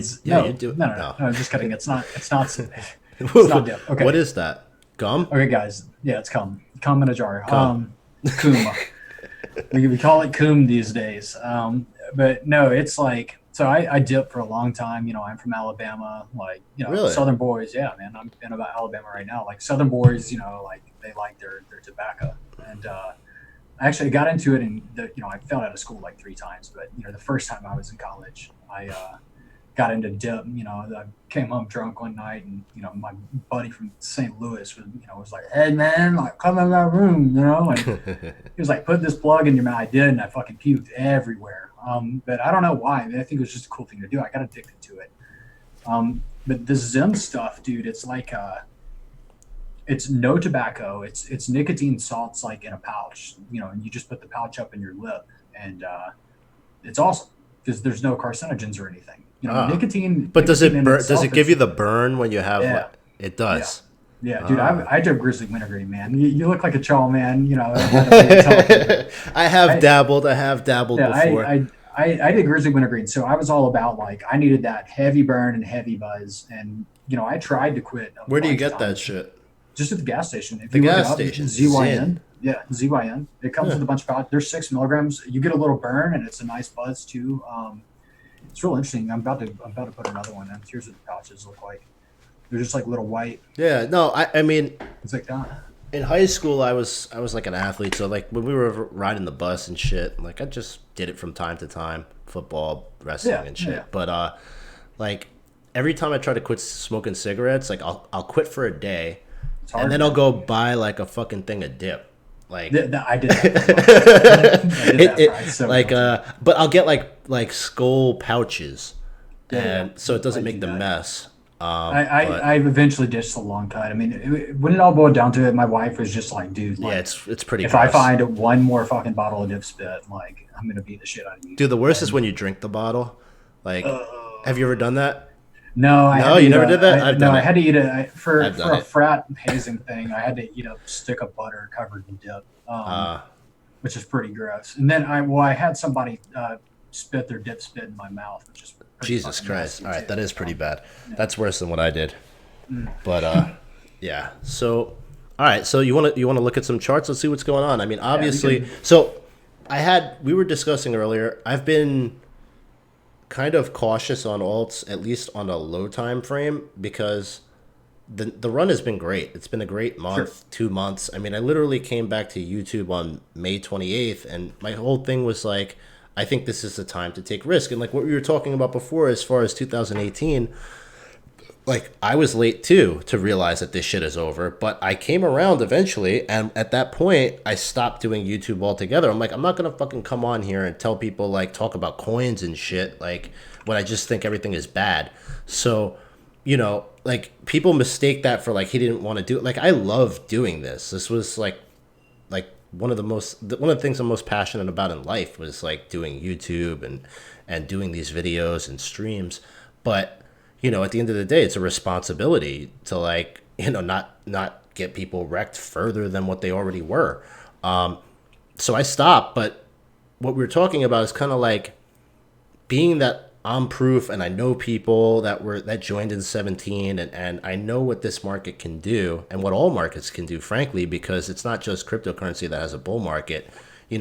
do? No, I'm just kidding. It's not. It's not dip. Okay. What is that? Gum? Okay, guys. Yeah, it's cum. Cum in a jar. Cum. Coom. we call it coom these days. But no, it's like, so I dipped for a long time. I'm from Alabama. Like, really? Southern boys. Yeah, man. I'm in about Alabama right now. Like Southern boys, like they like their tobacco. And I actually got into it, and I failed out of school like 3 times. But the first time I was in college, I got into dip. I came home drunk one night, and my buddy from St. Louis was like, "Hey man, like come in my room," and he was like, "Put this plug in your mouth." I did, and I fucking puked everywhere. But I don't know why. I think it was just a cool thing to do. I got addicted to it. But the Zim stuff, dude, it's like it's no tobacco. It's nicotine salts like in a pouch, and you just put the pouch up in your lip, and it's awesome because there's no carcinogens or anything. Nicotine. But does it burn? Does it give you the burn when you have? Yeah. It does. Yeah, dude. I did grizzly wintergreen, man. You look like a chaw, man. I have dabbled before. I did grizzly wintergreen, so I was all about like I needed that heavy burn and heavy buzz, and I tried to quit. Where do you get that shit? Just at the gas station. If the gas station. ZYN. Yeah, ZYN. It comes with a bunch of pouches. There's 6 milligrams. You get a little burn, and it's a nice buzz too. It's real interesting. I'm about to put another one in. Here's what the pouches look like. They're just like little white. Yeah, no, I mean, it's like that. In high school, I was like an athlete, so like when we were riding the bus and shit, like I just did it from time to time, football, wrestling, and shit. Yeah. But like every time I try to quit smoking cigarettes, like I'll quit for a day, and then I'll go buy like a fucking thing of dip. Like I did that. But I'll get like skull pouches, and so it doesn't make the mess. I've eventually ditched the long cut. I mean, when it all boiled down to it, my wife was just like, "Dude, like, yeah, it's pretty. If gross. I find one more fucking bottle of dip spit, like I'm gonna beat the shit out of you." Dude, the worst is when you drink the bottle. Like, have you ever done that? No, you never did that. I had to eat it for a frat hazing thing. I had to eat a stick of butter covered in dip, which is pretty gross. And then I had somebody spit their dip spit in my mouth, which is Jesus Christ. All right, that is pretty bad. Yeah. That's worse than what I did. But yeah. So all right, so you want to look at some charts? Let's see what's going on. I mean, obviously, we were discussing earlier, I've been kind of cautious on alts, at least on a low time frame, because the run has been great. It's been a great month, 2 months. I mean, I literally came back to YouTube on May 28th, and my whole thing was like, I think this is the time to take risk. And like what we were talking about before, as far as 2018, like I was late too to realize that this shit is over, but I came around eventually. And at that point I stopped doing YouTube altogether. I'm like, I'm not going to fucking come on here and tell people like talk about coins and shit, like when I just think everything is bad. So, like people mistake that for like, he didn't want to do it. Like I love doing this. This was like one of the things I'm most passionate about in life was like doing YouTube and doing these videos and streams. But, at the end of the day, it's a responsibility to like, not get people wrecked further than what they already were. So I stopped. But what we were talking about is kind of like being that I'm proof and I know people that joined in 17, and I know what this market can do and what all markets can do, frankly, because it's not just cryptocurrency that has a bull market.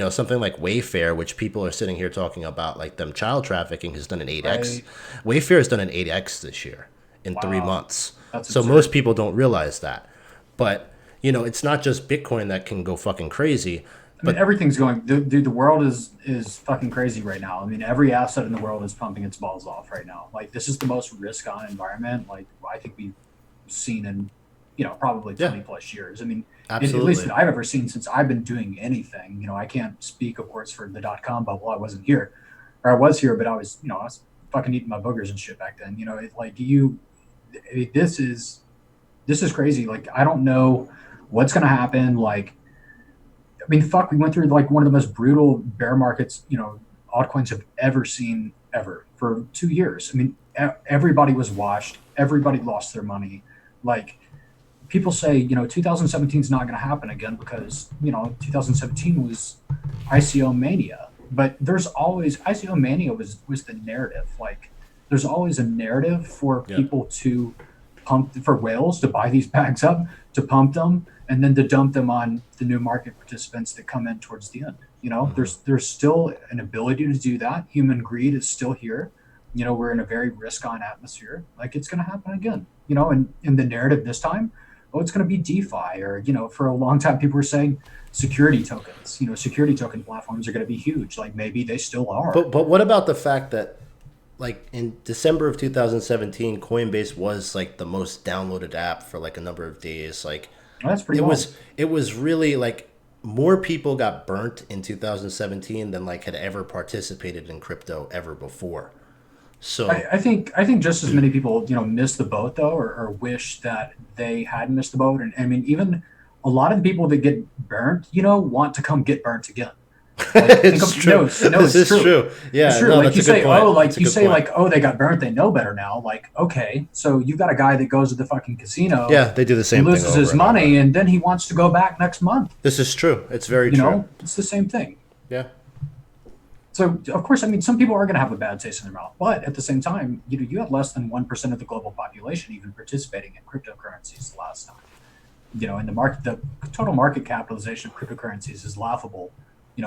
Something like Wayfair, which people are sitting here talking about, like them child trafficking, has done an 8x. Right. Wayfair has done an 8x this year in 3 months. That's So absurd. most people don't realize that. But, it's not just Bitcoin that can go fucking crazy. I mean, everything's going. Dude, the world is fucking crazy right now. I mean, every asset in the world is pumping its balls off right now. Like, this is the most risk-on environment, like, I think we've seen in, probably 20 plus years. I mean, at Absolutely. least that I've ever seen since I've been doing anything. I can't speak, of course, for the .com bubble. I wasn't here, or I was here, but I was fucking eating my boogers and shit back then. This is crazy. Like, I don't know what's gonna happen. Like, I mean, fuck, we went through like one of the most brutal bear markets, altcoins have ever seen ever for 2 years. I mean, everybody was washed. Everybody lost their money. Like, people say, 2017 is not going to happen again because, 2017 was ICO mania. But there's always, ICO mania was the narrative. Like, there's always a narrative for people to pump, for whales to buy these bags up, to pump them, and then to dump them on the new market participants that come in towards the end. There's still an ability to do that. Human greed is still here. We're in a very risk-on atmosphere. Like, it's going to happen again. And in the narrative this time, it's going to be DeFi, or for a long time people were saying security tokens. Security token platforms are going to be huge. Like, maybe they still are. But what about the fact that, like, in December of 2017, Coinbase was like the most downloaded app for like a number of days. Like, That's pretty wild. It was really like more people got burnt in 2017 than like had ever participated in crypto ever before. So I think just as many people missed the boat though, or wish that they had missed the boat. And I mean, even a lot of the people that get burnt, want to come get burnt again. Like, it's true. This is true. Yeah, it's true. no, Like, that's you a good say, point. oh, like That's a you good say, point. like, oh, they got burnt. They know better now. Like, okay, so you've got a guy that goes to the fucking casino. Yeah, they do the same thing. Loses over his and money, over. and then he wants to go back next month. This is true. It's very true. It's the same thing. Yeah. So, of course, I mean, some people are going to have a bad taste in their mouth, but at the same time, you have less than 1% of the global population even participating in cryptocurrencies the last time. In the market, the total market capitalization of cryptocurrencies is laughable,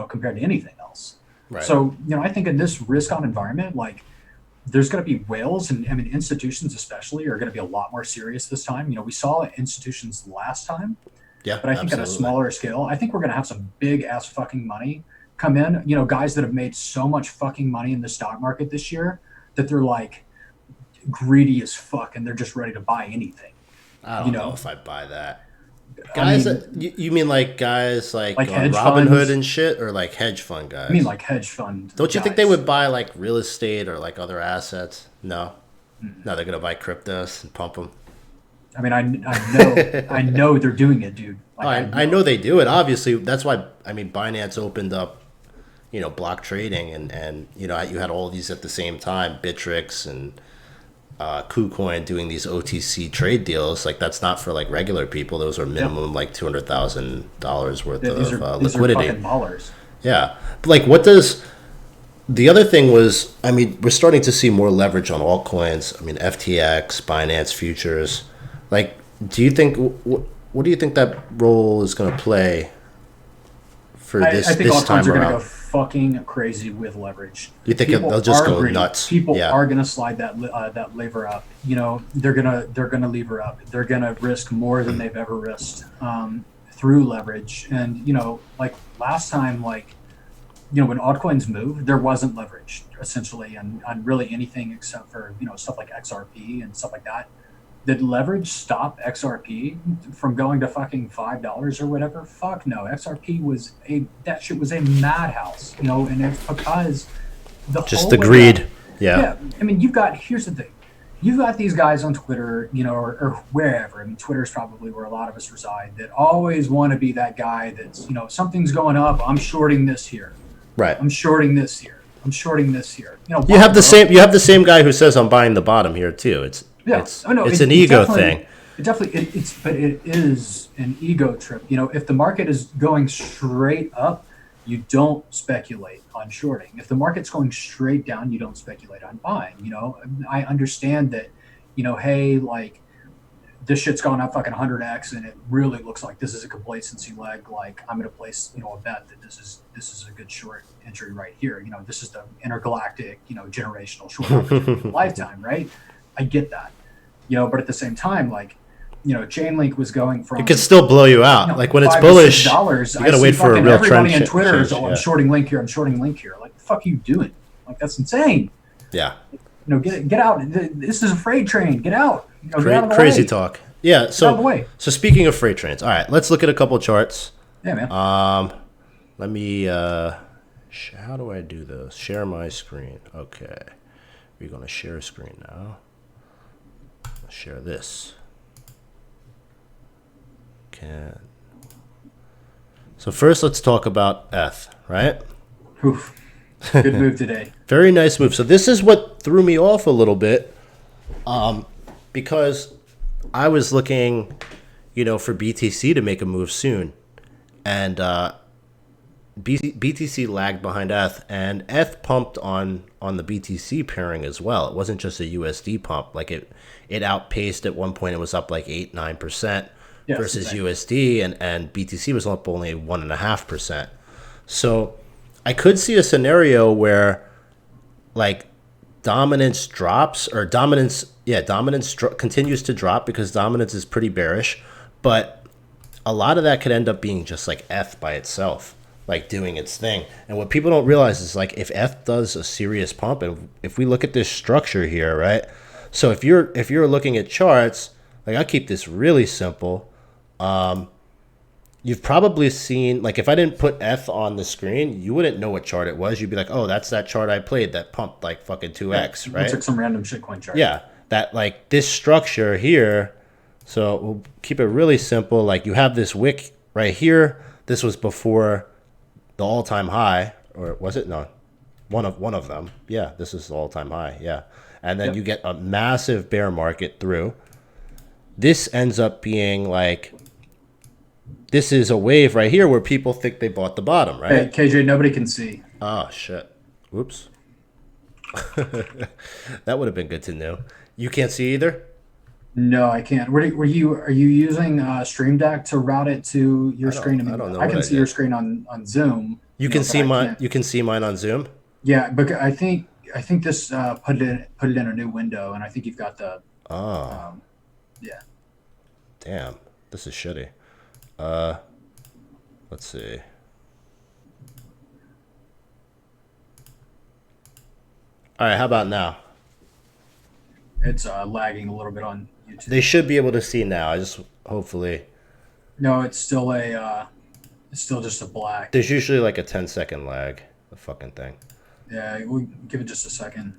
compared to anything else. Right. So, I think in this risk-on environment, like, there's going to be whales, and I mean, institutions especially are going to be a lot more serious this time. We saw institutions last time, Yeah. but I think absolutely. at a smaller scale, I think we're going to have some big ass fucking money come in. Guys that have made so much fucking money in the stock market this year that they're like greedy as fuck, and they're just ready to buy anything. I don't know if I buy that. I Guys, mean, you mean like guys like hedge Robin funds? Hood and shit, or like hedge fund guys? I mean, like hedge fund. Don't you think guys. they would buy like real estate or like other assets? No, no, they're gonna buy cryptos and pump them. I mean, I know, I know they're doing it, dude. Like, I know they do it. Obviously, that's why. I mean, Binance opened up, block trading, and you had all these at the same time, Bittrex and KuCoin doing these OTC trade deals. Like, that's not for like regular people. Those are minimum like $200,000 worth these of are liquidity. fucking ballers. Yeah, but like, what does the other thing was? I mean, we're starting to see more leverage on altcoins. I mean, FTX, Binance futures. Like, do you think what do you think that role is going to play for I this think this time altcoins are going to go around? fucking crazy with leverage. You think People they'll just are go greedy. nuts? People Yeah. are going to slide that lever up. They're gonna lever up. They're gonna risk more than they've ever risked through leverage. And like last time, like when altcoins moved, there wasn't leverage essentially on really anything except for stuff like XRP and stuff like that. Did leverage stop XRP from going to fucking $5 or whatever? Fuck no. XRP that shit was a madhouse, and it's because Just whole the way greed. up- Yeah. I mean, here's the thing. You've got these guys on Twitter, or wherever. I mean, Twitter's probably where a lot of us reside, that always want to be that guy that's, something's going up. I'm shorting this here. Right. I'm shorting this here. I'm shorting this here. You have the same guy who says I'm buying the bottom here too. It's an ego thing. It is an ego trip. If the market is going straight up, you don't speculate on shorting. If the market's going straight down, you don't speculate on buying. I understand that, hey, like, this shit's gone up fucking 100x, and it really looks like this is a complacency leg. Like, I'm gonna place, a bet that this is a good short entry right here. This is the intergalactic, generational short opportunity of a lifetime, right? I get that, but at the same time, like, Chainlink was going from, it could still blow you out. Like when it's bullish, you gotta wait for a real trend. Everybody on Twitter is, I'm shorting link here. I'm shorting link here. Like, the fuck are you doing? Like, that's insane. Yeah. Get out. This is a freight train. Get out. Get out of the crazy way. Talk. Yeah. So speaking of freight trains, all right, let's look at a couple charts. Yeah, man. Let me. How do I do this? Share my screen. Okay. We're gonna share screen now. Let's share this. So first, let's talk about ETH, right? Oof. Good move today. Very nice move. So this is what threw me off a little bit, because I was looking, for BTC to make a move soon, and BTC lagged behind ETH, and ETH pumped on the BTC pairing as well. It wasn't just a USD pump. Like it outpaced at one point. It was up like 8-9%. Yes, versus USD, and BTC was up only 1.5%. So I could see a scenario where, like, dominance drops, or dominance continues to drop because dominance is pretty bearish, but a lot of that could end up being just like ETH by itself, like doing its thing. And what people don't realize is, like, if ETH does a serious pump, and if we look at this structure here, right? So if you're looking at charts, like, I keep this really simple. You've probably seen, like, if I didn't put ETH on the screen, you wouldn't know what chart it was. You'd be like, oh, that's that chart I played that pumped like fucking 2x, right? It's like some random shitcoin chart. Yeah, that, like, this structure here. So we'll keep it really simple. Like, you have this wick right here. This was before the all-time high, or was it? No, one of them. Yeah, this is the all-time high. Yeah, and then you get a massive bear market through. This ends up being like, this is a wave right here where people think they bought the bottom, right? Hey, KJ, nobody can see. Oh, shit. Whoops. That would have been good to know. You can't see either? No, I can't. Are you using Stream Deck to route it to your screen? I don't know. I can see your screen on Zoom. You can see mine. You can see mine on Zoom. Yeah, but I think this put it in a new window, and I think you've got the. Oh. Yeah. Damn, this is shitty. Let's see. All right, how about now? It's lagging a little bit on YouTube. They should be able to see now. I just hopefully. No, it's still it's still just a black. There's usually like a 10-second lag. The fucking thing. Yeah, we'll give it just a second.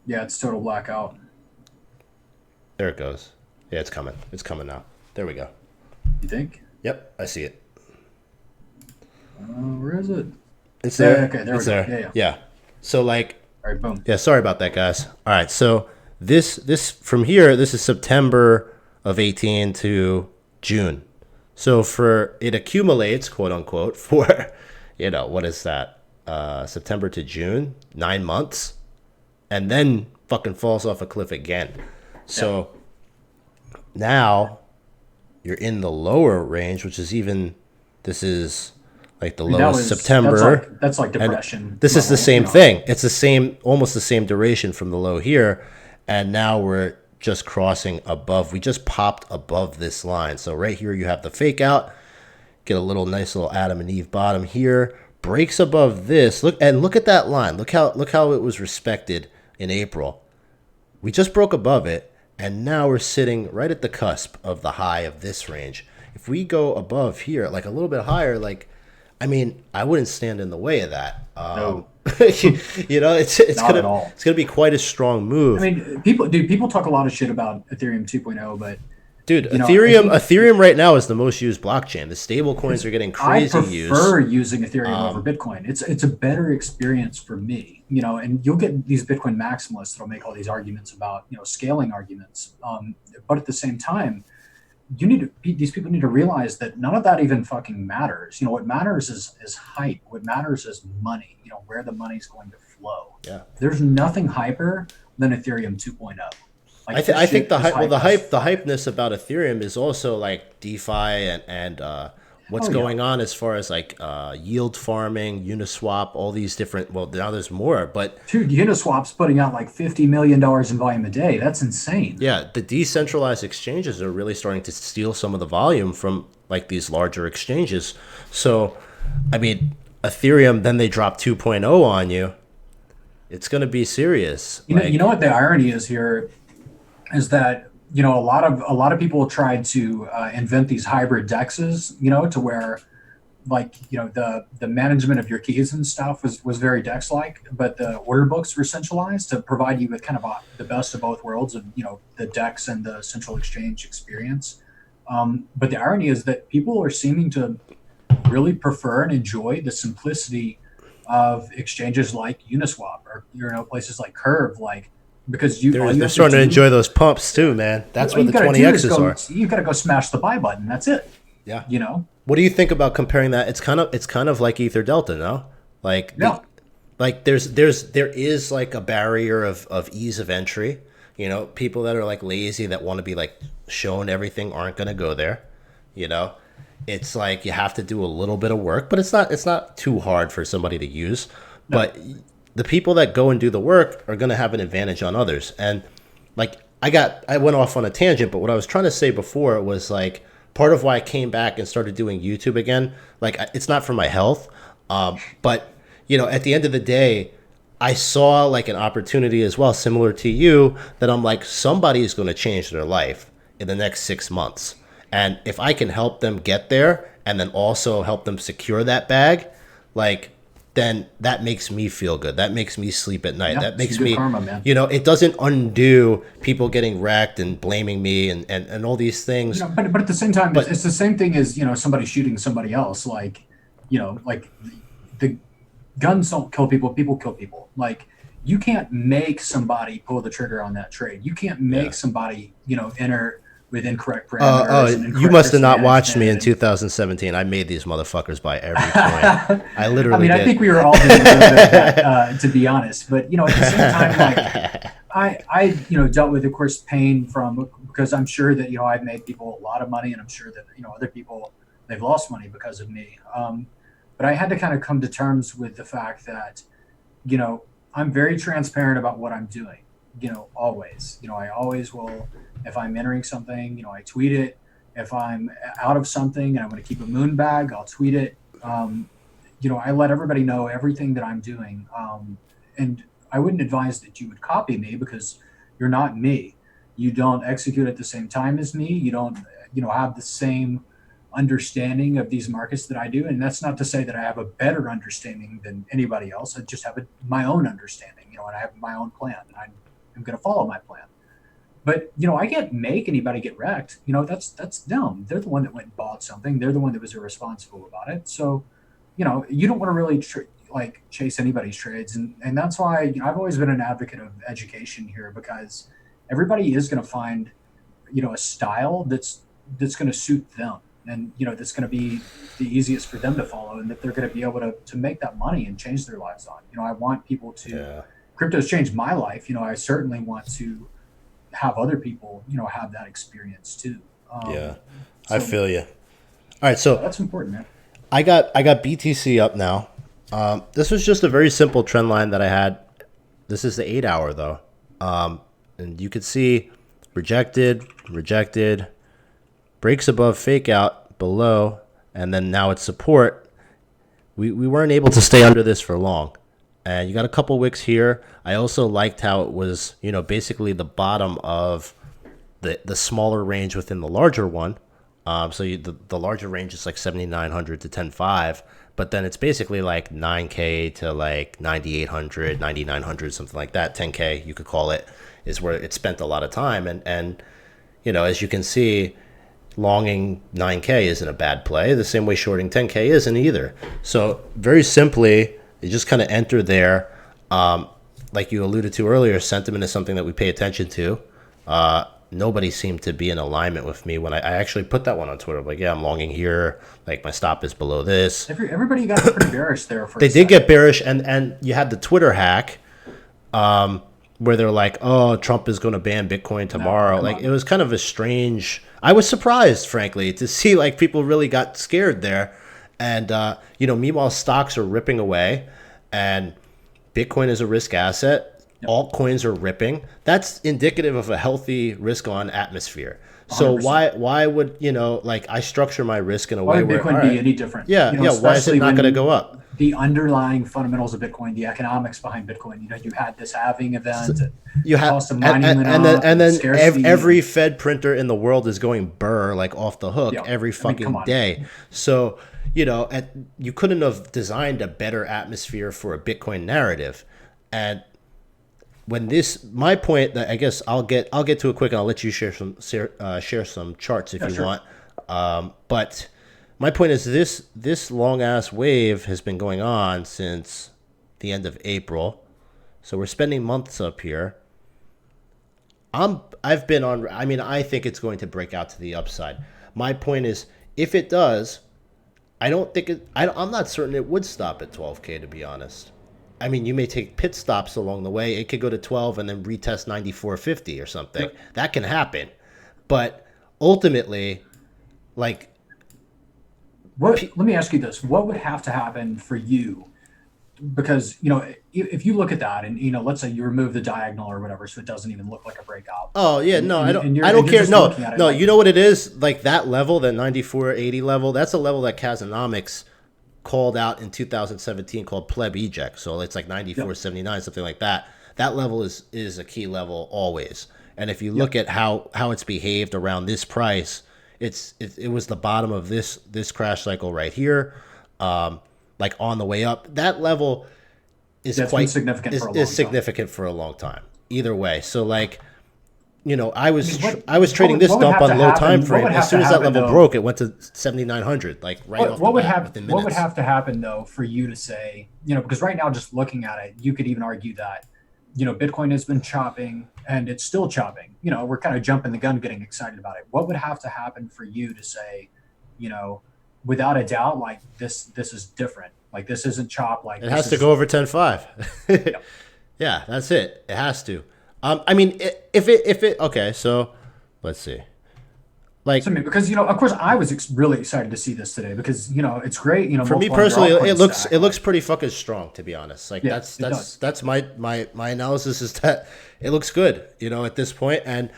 Yeah, it's total blackout. There it goes. Yeah, it's coming. It's coming now. There we go. You think? Yep, I see it. Where is it? It's there. Okay, there it's we go. There. Yeah. So, like. All right, boom. Yeah, sorry about that, guys. All right, so this from here, this is September of 18 to June. So it accumulates, quote unquote, for, what is that? September to June, 9 months, and then fucking falls off a cliff again. So now you're in the lower range, which is this is like the lowest September. That's like depression. And this is the same thing. It's almost the same duration from the low here. And now we're just crossing above. We just popped above this line. So right here you have the fake out. Get a nice little Adam and Eve bottom here. Breaks above this. Look at that line. Look how it was respected in April. We just broke above it. And now we're sitting right at the cusp of the high of this range. If we go above here, like a little bit higher, like, I mean, I wouldn't stand in the way of that. No. It's gonna be quite a strong move. I mean, people talk a lot of shit about Ethereum 2.0, but dude, Ethereum right now is the most used blockchain. The stable coins are getting crazy used. I prefer using Ethereum over Bitcoin. It's a better experience for me, and you'll get these Bitcoin maximalists that'll make all these arguments about, scaling arguments. But at the same time, these people need to realize that none of that even fucking matters. What matters is hype. What matters is money. Where the money's going to flow. Yeah. There's nothing hyper than Ethereum 2.0. Like, I think the hype, well, the hype. hypeness about Ethereum is also like DeFi and what's Oh, going yeah. on as far as like yield farming, Uniswap, all these different. Well, now there's more, but Dude, Uniswap's putting out like $50 million in volume a day. That's insane. yeah, the decentralized exchanges are really starting to steal some of the volume from like these larger exchanges. So, I mean, Ethereum, then they drop 2.0 on you. It's going to be serious. You know what the irony is here is that a lot of people tried to invent these hybrid dexes, to where like the management of your keys and stuff was very dex like, but the order books were centralized to provide you with kind of the best of both worlds of the dex and the central exchange experience. But the irony is that people are seeming to really prefer and enjoy the simplicity of exchanges like Uniswap or places like Curve, like because all you They're have to starting to do, enjoy those pumps too, man. That's all where you the got to do is 20x's go. are. You got to go smash the buy button. That's it. Yeah. You know. What do you think about comparing that? It's kind of like Ether Delta, no? Like Yeah. like there is like a barrier of ease of entry. People that are like lazy that want to be like shown everything aren't going to go there. It's like you have to do a little bit of work, but it's not too hard for somebody to use. No. But the people that go and do the work are going to have an advantage on others. And like I went off on a tangent, but what I was trying to say before was like part of why I came back and started doing YouTube again. Like it's not for my health, but at the end of the day, I saw like an opportunity as well, similar to you, that I'm like, somebody's going to change their life in the next 6 months. And if I can help them get there and then also help them secure that bag, like, then that makes me feel good. That makes me sleep at night. Yeah, That makes it's good me, karma, man. it doesn't undo people getting wrecked and blaming me and all these things. But at the same time, it's the same thing as somebody shooting somebody else. Like like the guns don't kill people. People kill people. Like you can't make somebody pull the trigger on that trade. You can't make somebody enter with incorrect parameters. And You incorrect must have not risk watched me in management. 2017. I made these motherfuckers by every point. I literally did. I think we were all doing a little bit of that, to be honest. But at the same time, like I dealt with, of course, pain because I'm sure that I've made people a lot of money, and I'm sure that other people, they've lost money because of me. But I had to kind of come to terms with the fact that I'm very transparent about what I'm doing. Always. I always will. If I'm entering something, I tweet it. If I'm out of something and I'm going to keep a moon bag, I'll tweet it. I let everybody know everything that I'm doing. And I wouldn't advise that you would copy me because you're not me. You don't execute at the same time as me. You don't, have the same understanding of these markets that I do. And that's not to say that I have a better understanding than anybody else. I just have my own understanding, and I have my own plan, and I'm going to follow my plan. But I can't make anybody get wrecked. That's them. They're the one that went and bought something. They're the one that was irresponsible about it. So, you don't want to really chase anybody's trades, and that's why I've always been an advocate of education here, because everybody is going to find a style that's going to suit them, and that's going to be the easiest for them to follow, and that they're going to be able to make that money and change their lives on. I want people to. Yeah. Crypto's changed my life. I certainly want to have other people, have that experience too. I feel you. All right, so that's important, man. I got BTC up now. This was just a very simple trend line that I had. This is the 8-hour though, and you could see rejected, breaks above, fake out below, and then now it's support. We weren't able to stay under this for long. And you got a couple wicks here. I also liked how it was, basically the bottom of the smaller range within the larger one. So the larger range is like 7,900 to 10.5, but then it's basically like 9K to like 9,800, 9,900, something like that. 10K, you could call it, is where it spent a lot of time. And as you can see, longing 9K isn't a bad play. The same way shorting 10K isn't either. So very simply, you just kind of enter there. Like you alluded to earlier, sentiment is something that we pay attention to. nobody seemed to be in alignment with me when I actually put that one on Twitter. Like, yeah, I'm longing here. Like, my stop is below this. Everybody got pretty bearish there. They did get bearish, and you had the Twitter hack, where they're like, "Oh, Trump is going to ban Bitcoin tomorrow." No, like, it was kind of a strange. I was surprised, frankly, to see like people really got scared there, and meanwhile, stocks are ripping away, and Bitcoin is a risk asset. Altcoins are ripping. That's indicative of a healthy risk-on atmosphere. So 100%. why would I structure my risk in a Why way would where Bitcoin be any different? Yeah, why is it not going to go up? The underlying fundamentals of Bitcoin, the economics behind Bitcoin. You had this halving event. You have cost of mining and then scarcity. every Fed printer in the world is going burr like off the hook every fucking day. So you couldn't have designed a better atmosphere for a Bitcoin narrative. And when my point that I guess I'll get to it quick, and I'll let you share some charts if you want. But my point is this long ass wave has been going on since the end of April, so we're spending months up here. I've been on. I mean, I think it's going to break out to the upside. My point is, if it does, I don't think it. I'm not certain it would stop at 12K, to be honest. I mean, you may take pit stops along the way. It could go to 12 and then retest 94.50 or something. Yep. That can happen. But ultimately, like... Let me ask you this. What would have to happen for you? Because, if you look at that and, let's say you remove the diagonal or whatever, so it doesn't even look like a breakout. Oh, yeah, no, I don't care. No, you know what it is? Like that level, that 94.80 level, that's a level that Kazanomics called out in 2017 called pleb eject. So it's like 94.79, something like that. That level is a key level always. And if you look at how it's behaved around this price, it was the bottom of this crash cycle right here, like on the way up. That level is significant for a long time. Either way, so like, I was trading this dump on low time frame. As soon as that level broke, it went to 7,900, like right off the bat, within minutes. What would have to happen though for you to say, because right now just looking at it, you could even argue that, Bitcoin has been chopping and it's still chopping. We're kind of jumping the gun, getting excited about it. What would have to happen for you to say, without a doubt, like this is different. Like this isn't chop. Like it has to go over 10.5. Yeah, that's it. It has to. I mean, if it okay, so let's see. Like, because of course, I was really excited to see this today because it's great. For me personally, it looks pretty fucking strong, to be honest. Like that's my analysis is that it looks good. At this point, and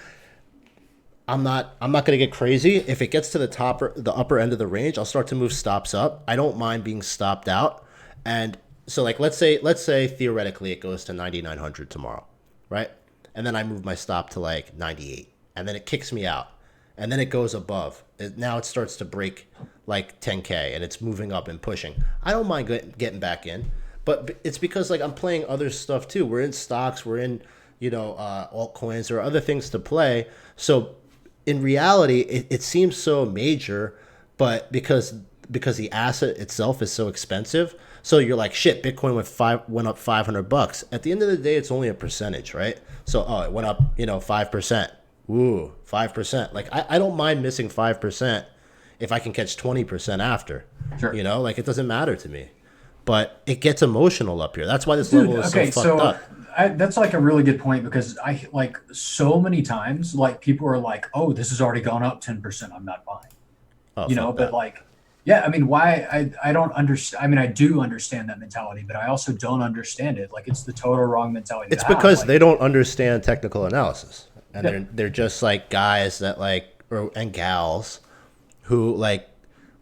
I'm not gonna get crazy. If it gets to the upper end of the range, I'll start to move stops up. I don't mind being stopped out, and so like let's say theoretically it goes to 9,900 tomorrow, right? And then I move my stop to like 98, and then it kicks me out, and then it goes above. Now it starts to break like 10K, and it's moving up and pushing. I don't mind getting back in, but it's because like I'm playing other stuff too. We're in stocks, we're in altcoins or other things to play. So in reality, it seems so major, but because the asset itself is so expensive. So you're like, shit, Bitcoin went up $500. At the end of the day, it's only a percentage, right? So, it went up, 5%. Ooh, 5%. Like, I don't mind missing 5% if I can catch 20% after. Sure. Like, it doesn't matter to me. But it gets emotional up here. That's why this level is so fucked up. That's like a really good point because I like so many times, like people are like, oh, this has already gone up 10%. I'm not buying. Oh, but like, yeah, I mean, why I don't understand. I mean, I do understand that mentality, but I also don't understand it. Like, it's the total wrong mentality. It's because they don't understand technical analysis, and they're just like guys that and gals who like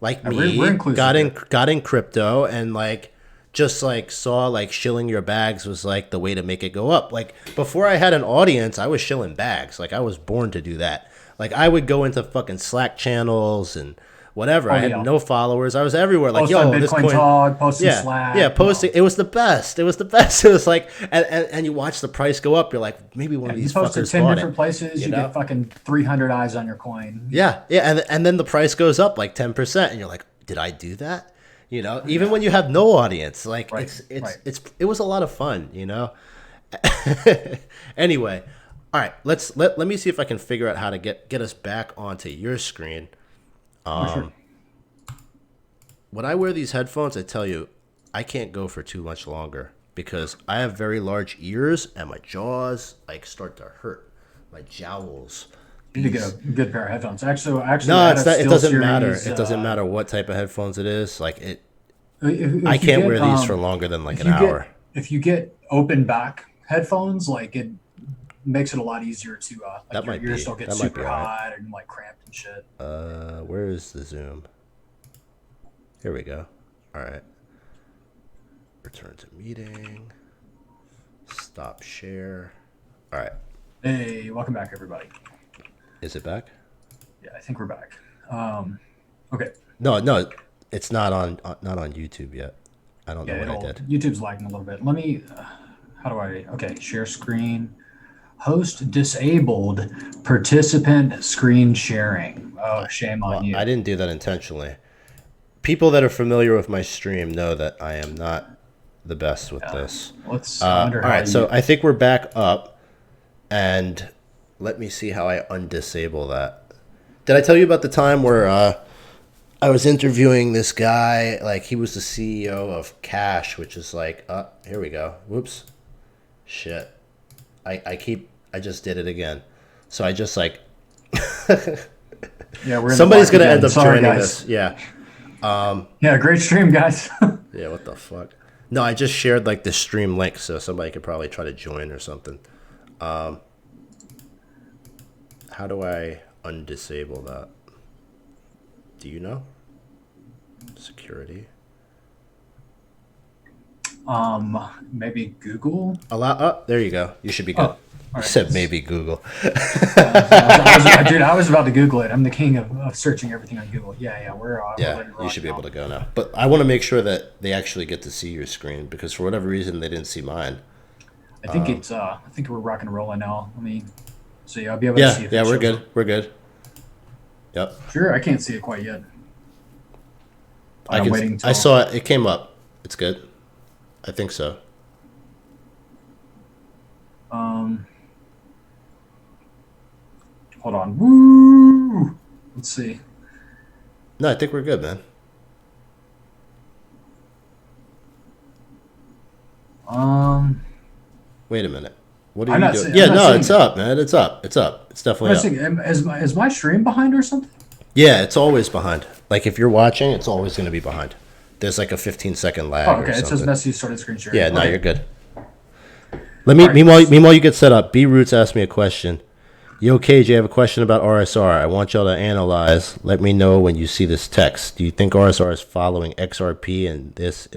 me got in crypto and like just like saw like shilling your bags was like the way to make it go up. Like before I had an audience, I was shilling bags. Like I was born to do that. Like I would go into fucking Slack channels and whatever. I had no followers. I was everywhere. Like, on this coin talk, posting Slack. Yeah, posting. It was the best. It was like, and you watch the price go up. You're like, maybe one of these fuckers bought it. You post 10 different places. You get fucking 300 eyes on your coin. Yeah. And then the price goes up like 10%, and you're like, did I do that? Even when you have no audience, like it was a lot of fun. Anyway, All right, let me see if I can figure out how to get us back onto your screen. Oh, sure. When I wear these headphones, I tell you, I can't go for too much longer because I have very large ears and my jaws like start to hurt, my jowls. You need to get These a good pair of headphones. Actually, No, I had it's a not. It Steel doesn't matter. Series. It doesn't matter what type of headphones it is. Like it, I If you can't get wear these for longer than like if an you get hour. if you get open back headphones, like it makes it a lot easier to like That your might ears be. don't get That might be super all right. hot and like cramped and shit. Where is the zoom? Here we go. All right. Return to meeting. Stop share. All right. Hey, welcome back, everybody. Is it back? Yeah, I think we're back. Okay. No, it's not on YouTube yet. I don't know Yeah, what I it'll did. YouTube's lagging a little bit. Let me. How do I? Okay, share screen. Host disabled. Participant screen sharing. Oh, shame on Well, I you. didn't do that intentionally. People that are familiar with my stream know that I am not the best with Yeah. this. Let's. I wonder All how right, so you. I think we're back up, and let me see how I undisable that. Did I tell you about the time where I was interviewing this guy? Like he was the CEO of Cash, which is like, here we go. Whoops, shit. I just did it again. So I just like Yeah, we're in the somebody's black gonna end again. up Sorry, joining guys. this. Yeah. Yeah, great stream, guys. Yeah, what the fuck? No, I just shared like the stream link so somebody could probably try to join or something. How do I undisable that? Do you know? Security. Maybe Google. Allow. Oh, there you go. You should be Oh, good. all You right. said maybe Google. Dude, I was about to Google it. I'm the king of searching everything on Google. Yeah, we're Yeah, ready to you rock should be now. able to go now. But I want to make sure that they actually get to see your screen because for whatever reason they didn't see mine. I think it's. I think we're rocking and rolling now. Let me see. I'll be able to see if Yeah, it we're shows good. up. We're good. Yep. Sure, I can't see it quite yet. I I'm can. waiting I till. saw it. It came up. It's good. I think so. Hold on. Woo! Let's see. No, I think we're good, man. Wait a minute. What are I'm you not doing? seeing. Yeah, I'm not no, seeing it's it. up, man. It's up. It's up. It's I'm definitely not up. seeing. Is my stream behind or something? Yeah, it's always behind. Like if you're watching, it's always going to be behind. There's like a 15-second lag Oh, or okay. It says something. Messi started screen sharing. Yeah, no, Okay. you're good. Let me. All right. Meanwhile, you get set up. B Roots asked me a question. Yo, KJ, I have a question about RSR. I want y'all to analyze. Let me know when you see this text. Do you think RSR is following XRP and this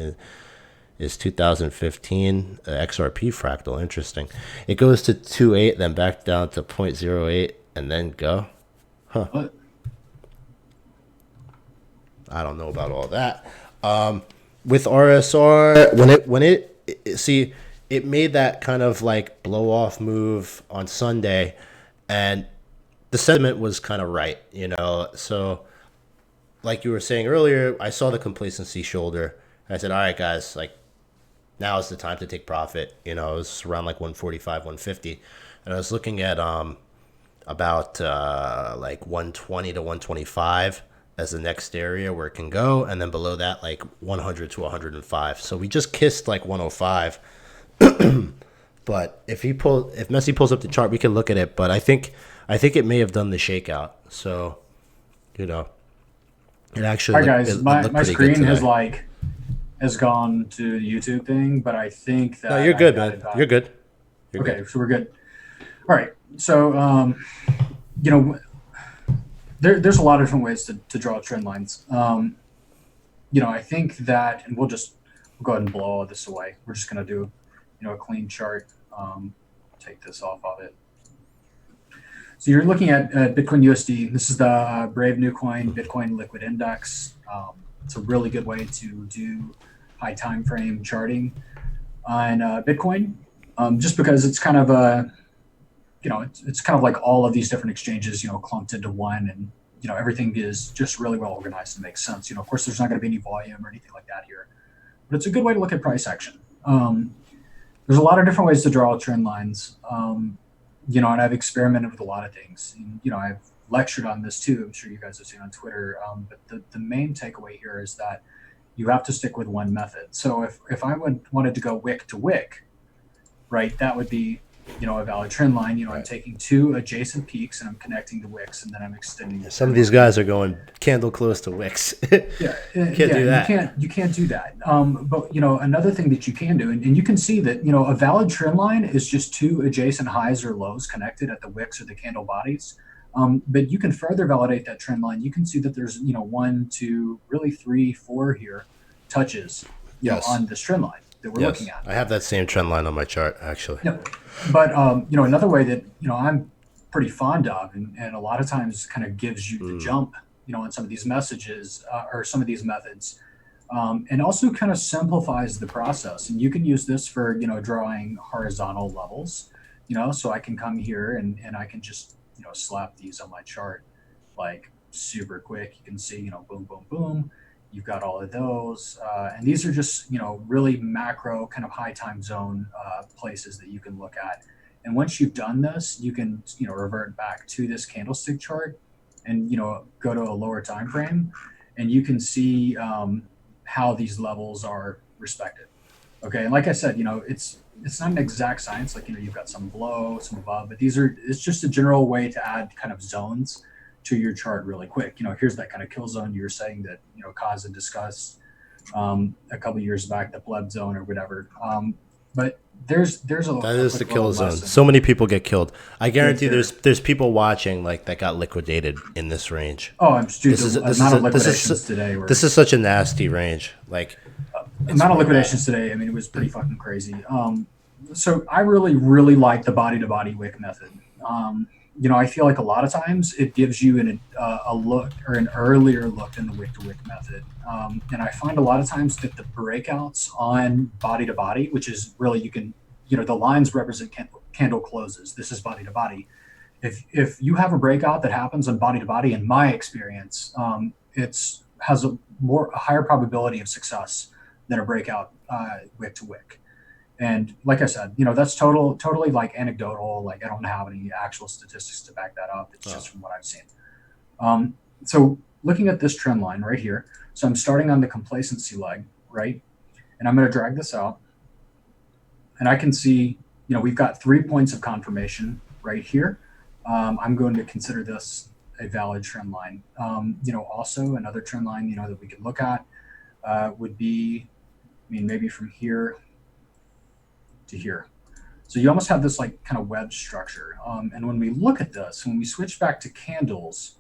is 2015 XRP fractal? Interesting. It goes to 2.8, then back down to 0.08, and then go. What? I don't know about all that. With RSR, when it see it made that kind of like blow off move on Sunday, and the sentiment was kind of right, you know. So, like you were saying earlier, I saw the complacency shoulder. I said, all right, guys, like now is the time to take profit. You know, it was around like 145, 150, and I was looking at about like 120 to 125 as the next area where it can go, and then below that like 100 to 105. So we just kissed like 105. But if Messi pulls up the chart, we can look at it. But I think it may have done the shakeout. So, you know, it actually All right, guys. My pretty screen good today. has gone to the YouTube thing, but I think that No, you're I good, got man. it back. You're good. You're Okay, good. so we're good. All right. So, you know, there's a lot of different ways to draw trend lines. You know, I think that, and we'll go ahead and blow all this away. We're just going to do, you know, a clean chart. Take this off of it. So you're looking at Bitcoin USD. This is the Brave New Coin Bitcoin Liquid Index. It's a really good way to do high time frame charting on Bitcoin, just because it's kind of a, you know, it's kind of like all of these different exchanges, you know, clumped into one, and you know everything is just really well organized and makes sense. You know, of course, there's not going to be any volume or anything like that here, but it's a good way to look at price action. There's a lot of different ways to draw trend lines. and I've experimented with a lot of things. And, I've lectured on this too. I'm sure you guys have seen on Twitter. But the main takeaway here is that you have to stick with one method. So if I wanted to go wick to wick, right, that would be, a valid trend line. I'm taking two adjacent peaks and I'm connecting the wicks, and then I'm extending the Some of these guys are going candle close to wicks. Yeah, Can't do that. You can't do that. But another thing that you can do, and you can see that a valid trend line is just two adjacent highs or lows connected at the wicks or the candle bodies. But you can further validate that trend line. You can see that there's 1, 2, really 3, 4 here touches Yes. on this trend line that we're looking at. I have that same trend line on my chart actually. Yeah. But another way that I'm pretty fond of, and a lot of times kind of gives you the jump, on some of these messages or some of these methods, and also kind of simplifies the process. And you can use this for drawing horizontal levels. So I can come here and I can just slap these on my chart like super quick. You can see boom, boom, boom. You've got all of those, and these are just really macro kind of high time zone places that you can look at. And once you've done this, you can revert back to this candlestick chart and go to a lower time frame, and you can see how these levels are respected. Okay, and like I said, it's not an exact science. Like you've got some below, some above, but it's just a general way to add kind of zones to your chart really quick. Here's that kind of kill zone you were saying that Kaz had discussed a couple of years back, the pleb zone or whatever. But there's a that is the kill zone. So many people get killed. I guarantee there's people watching like that got liquidated in this range. Oh, I'm stupid. Today. This is such a nasty range. Like amount of liquidations today. I mean, it was pretty fucking crazy. So I really, really like the body to body wick method. I feel like a lot of times it gives you a look or an earlier look than the wick to wick method. And I find a lot of times that the breakouts on body to body, which is really, you can, the lines represent candle closes. This is body to body. If you have a breakout that happens on body to body, in my experience, has a higher probability of success than a breakout wick to wick. And like I said, that's totally like anecdotal. Like I don't have any actual statistics to back that up. It's just from what I've seen. So looking at this trend line right here, so I'm starting on the complacency leg, right? And I'm going to drag this out. And I can see, we've got 3 points of confirmation right here. I'm going to consider this a valid trend line. Also another trend line, that we could look at would be, maybe from here to here. So you almost have this like kind of web structure. And when we look at this, when we switch back to candles,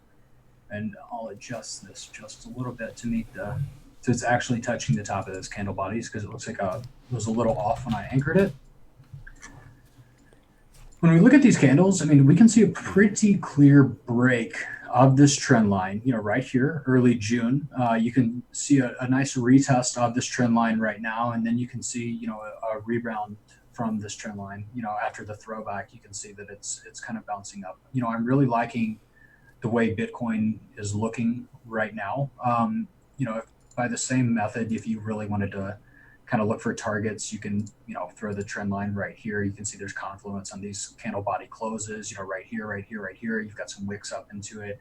and I'll adjust this just a little bit to meet so it's actually touching the top of those candle bodies, because it looks like it was a little off when I anchored it. When we look at these candles, we can see a pretty clear break of this trend line, right here, early June. You can see a nice retest of this trend line right now, and then you can see, a rebound from this trend line. After the throwback, you can see that it's kind of bouncing up. I'm really liking the way Bitcoin is looking right now. By the same method, if you really wanted to kind of look for targets, you can, throw the trend line right here. You can see there's confluence on these candle body closes, right here, right here, right here. You've got some wicks up into it.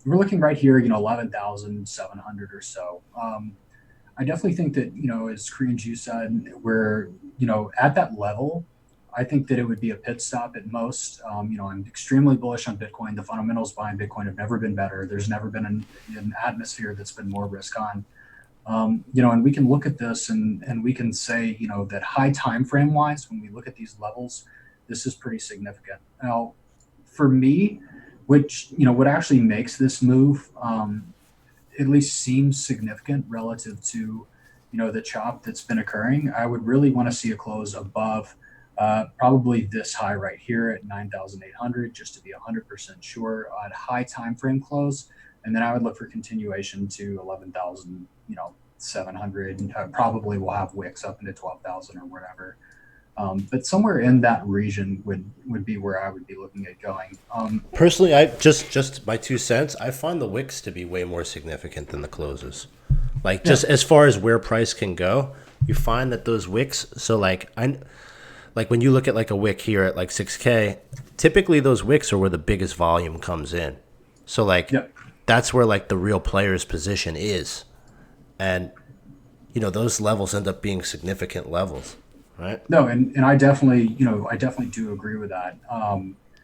We're looking right here, 11,700 or so. I definitely think that, as Korean Jew said, we're, at that level. I think that it would be a pit stop at most. I'm extremely bullish on Bitcoin. The fundamentals behind Bitcoin have never been better. There's never been an atmosphere that's been more risk on. And we can look at this and we can say, that high time frame wise, when we look at these levels, this is pretty significant. Now, for me, what actually makes this move at least seems significant relative to, the chop that's been occurring, I would really want to see a close above probably this high right here at 9,800, just to be 100% sure on high time frame close. And then I would look for continuation to 11,700, and probably will have wicks up into 12,000 or whatever. But somewhere in that region would be where I would be looking at going. Personally, I just my 2 cents, I find the wicks to be way more significant than the closes. Like just as far as where price can go, you find that those wicks. So like like when you look at like a wick here at like 6K, typically those wicks are where the biggest volume comes in. So like Yep. that's where like the real player's position is. And those levels end up being significant levels, right? No, and I definitely, I definitely do agree with that.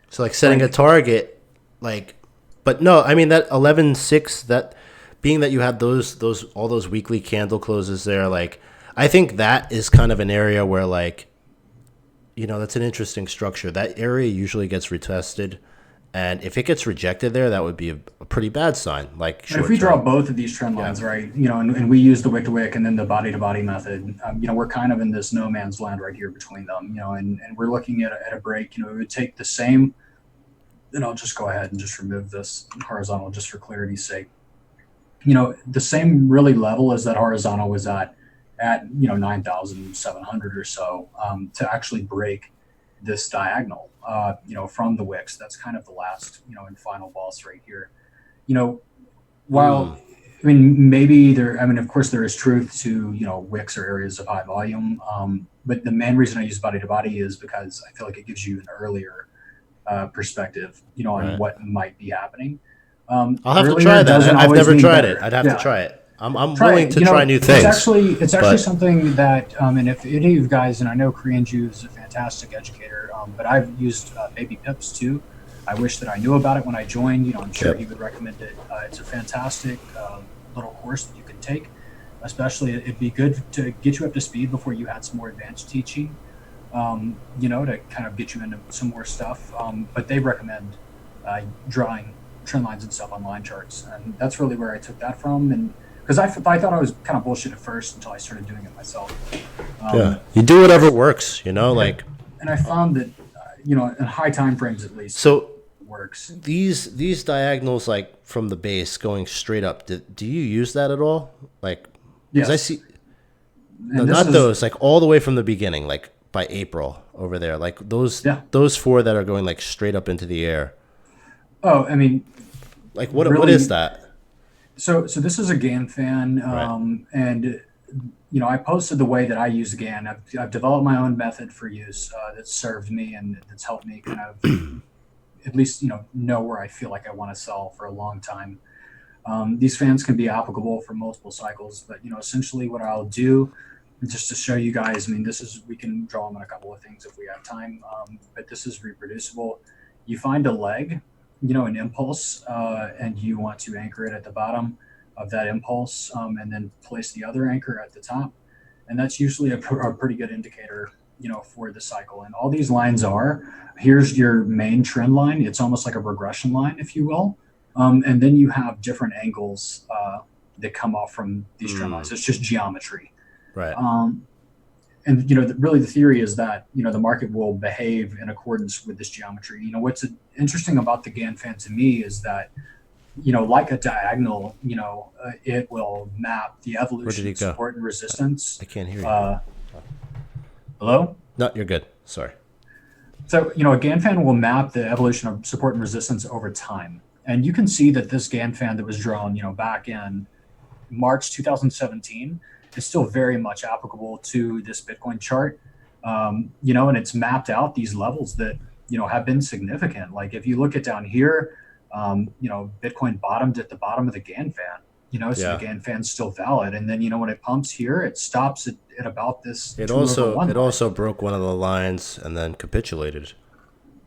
So like setting a Like, target, like, but no, I mean that 11/6, that being that you had those all those weekly candle closes there, like I think that is kind of an area where like that's an interesting structure. That area usually gets retested, and if it gets rejected there, that would be a pretty bad sign. Like and if short we draw term, both of these trend yeah, lines, right, and we use the wick to wick and then the body to body method, we're kind of in this no man's land right here between them, and we're looking at a break. It would take the same, and I'll just go ahead and just remove this horizontal just for clarity's sake. The same really level as that horizontal was at 9,700 or so, to actually break this diagonal, from the wicks. That's kind of the last, and final boss right here. You know, while I mean, maybe there. I mean, of course, there is truth to wicks or areas of high volume. But the main reason I use body to body is because I feel like it gives you an earlier perspective, on right. what might be happening. I'll have to Earlier try that. doesn't I've always never mean tried it. better. I'd have to Yeah, try it. I'm try willing it. to try new things. It's actually But something that, and if any of you guys, and I know Korean Jew is a fantastic educator, but I've used Baby Pips too. I wish that I knew about it when I joined. I'm sure yep. he would recommend it. It's a fantastic little course that you can take. Especially, it'd be good to get you up to speed before you had some more advanced teaching. To kind of get you into some more stuff. But they recommend drawing trend lines and stuff on line charts, and that's really where I took that from. And because I thought I was kind of bullshit at first until I started doing it myself. Yeah, you do whatever works. Like And I found that in high time frames at least, it so. works. These diagonals, like from the base going straight up, do you use that at all? Like, because I Yes, see no, and this not is those. Like all the way from the beginning, like by April over there. Like yeah. those four that are going like straight up into the air. Oh, I mean, Like what is really. that? So this is a GAN fan, Right. and I posted the way that I use GAN. I've developed my own method for use that's served me and that's helped me kind of at least know where I feel like I want to sell for a long time. These fans can be applicable for multiple cycles, but essentially what I'll do, just to show you guys, I mean, we can draw them on a couple of things if we have time, but this is reproducible. You find a leg, an impulse, and you want to anchor it at the bottom of that impulse, and then place the other anchor at the top, and that's usually a pretty good indicator, for the cycle. And all these lines here's your main trend line. It's almost like a regression line, if you will. And then you have different angles that come off from these trend lines. It's just geometry. Right. And really the theory is that the market will behave in accordance with this geometry. What's interesting about the GAN fan to me is that like a diagonal, it will map the evolution of support and resistance. I can't hear you. Hello? No, you're good. Sorry. So, a GAN fan will map the evolution of support and resistance over time. And you can see that this GAN fan that was drawn, back in March 2017 is still very much applicable to this Bitcoin chart. And it's mapped out these levels that, have been significant. Like if you look at down here, Bitcoin bottomed at the bottom of the GAN fan, so the GAN fan's still valid. And then, when it pumps here, it stops at about this. It also broke one of the lines and then capitulated.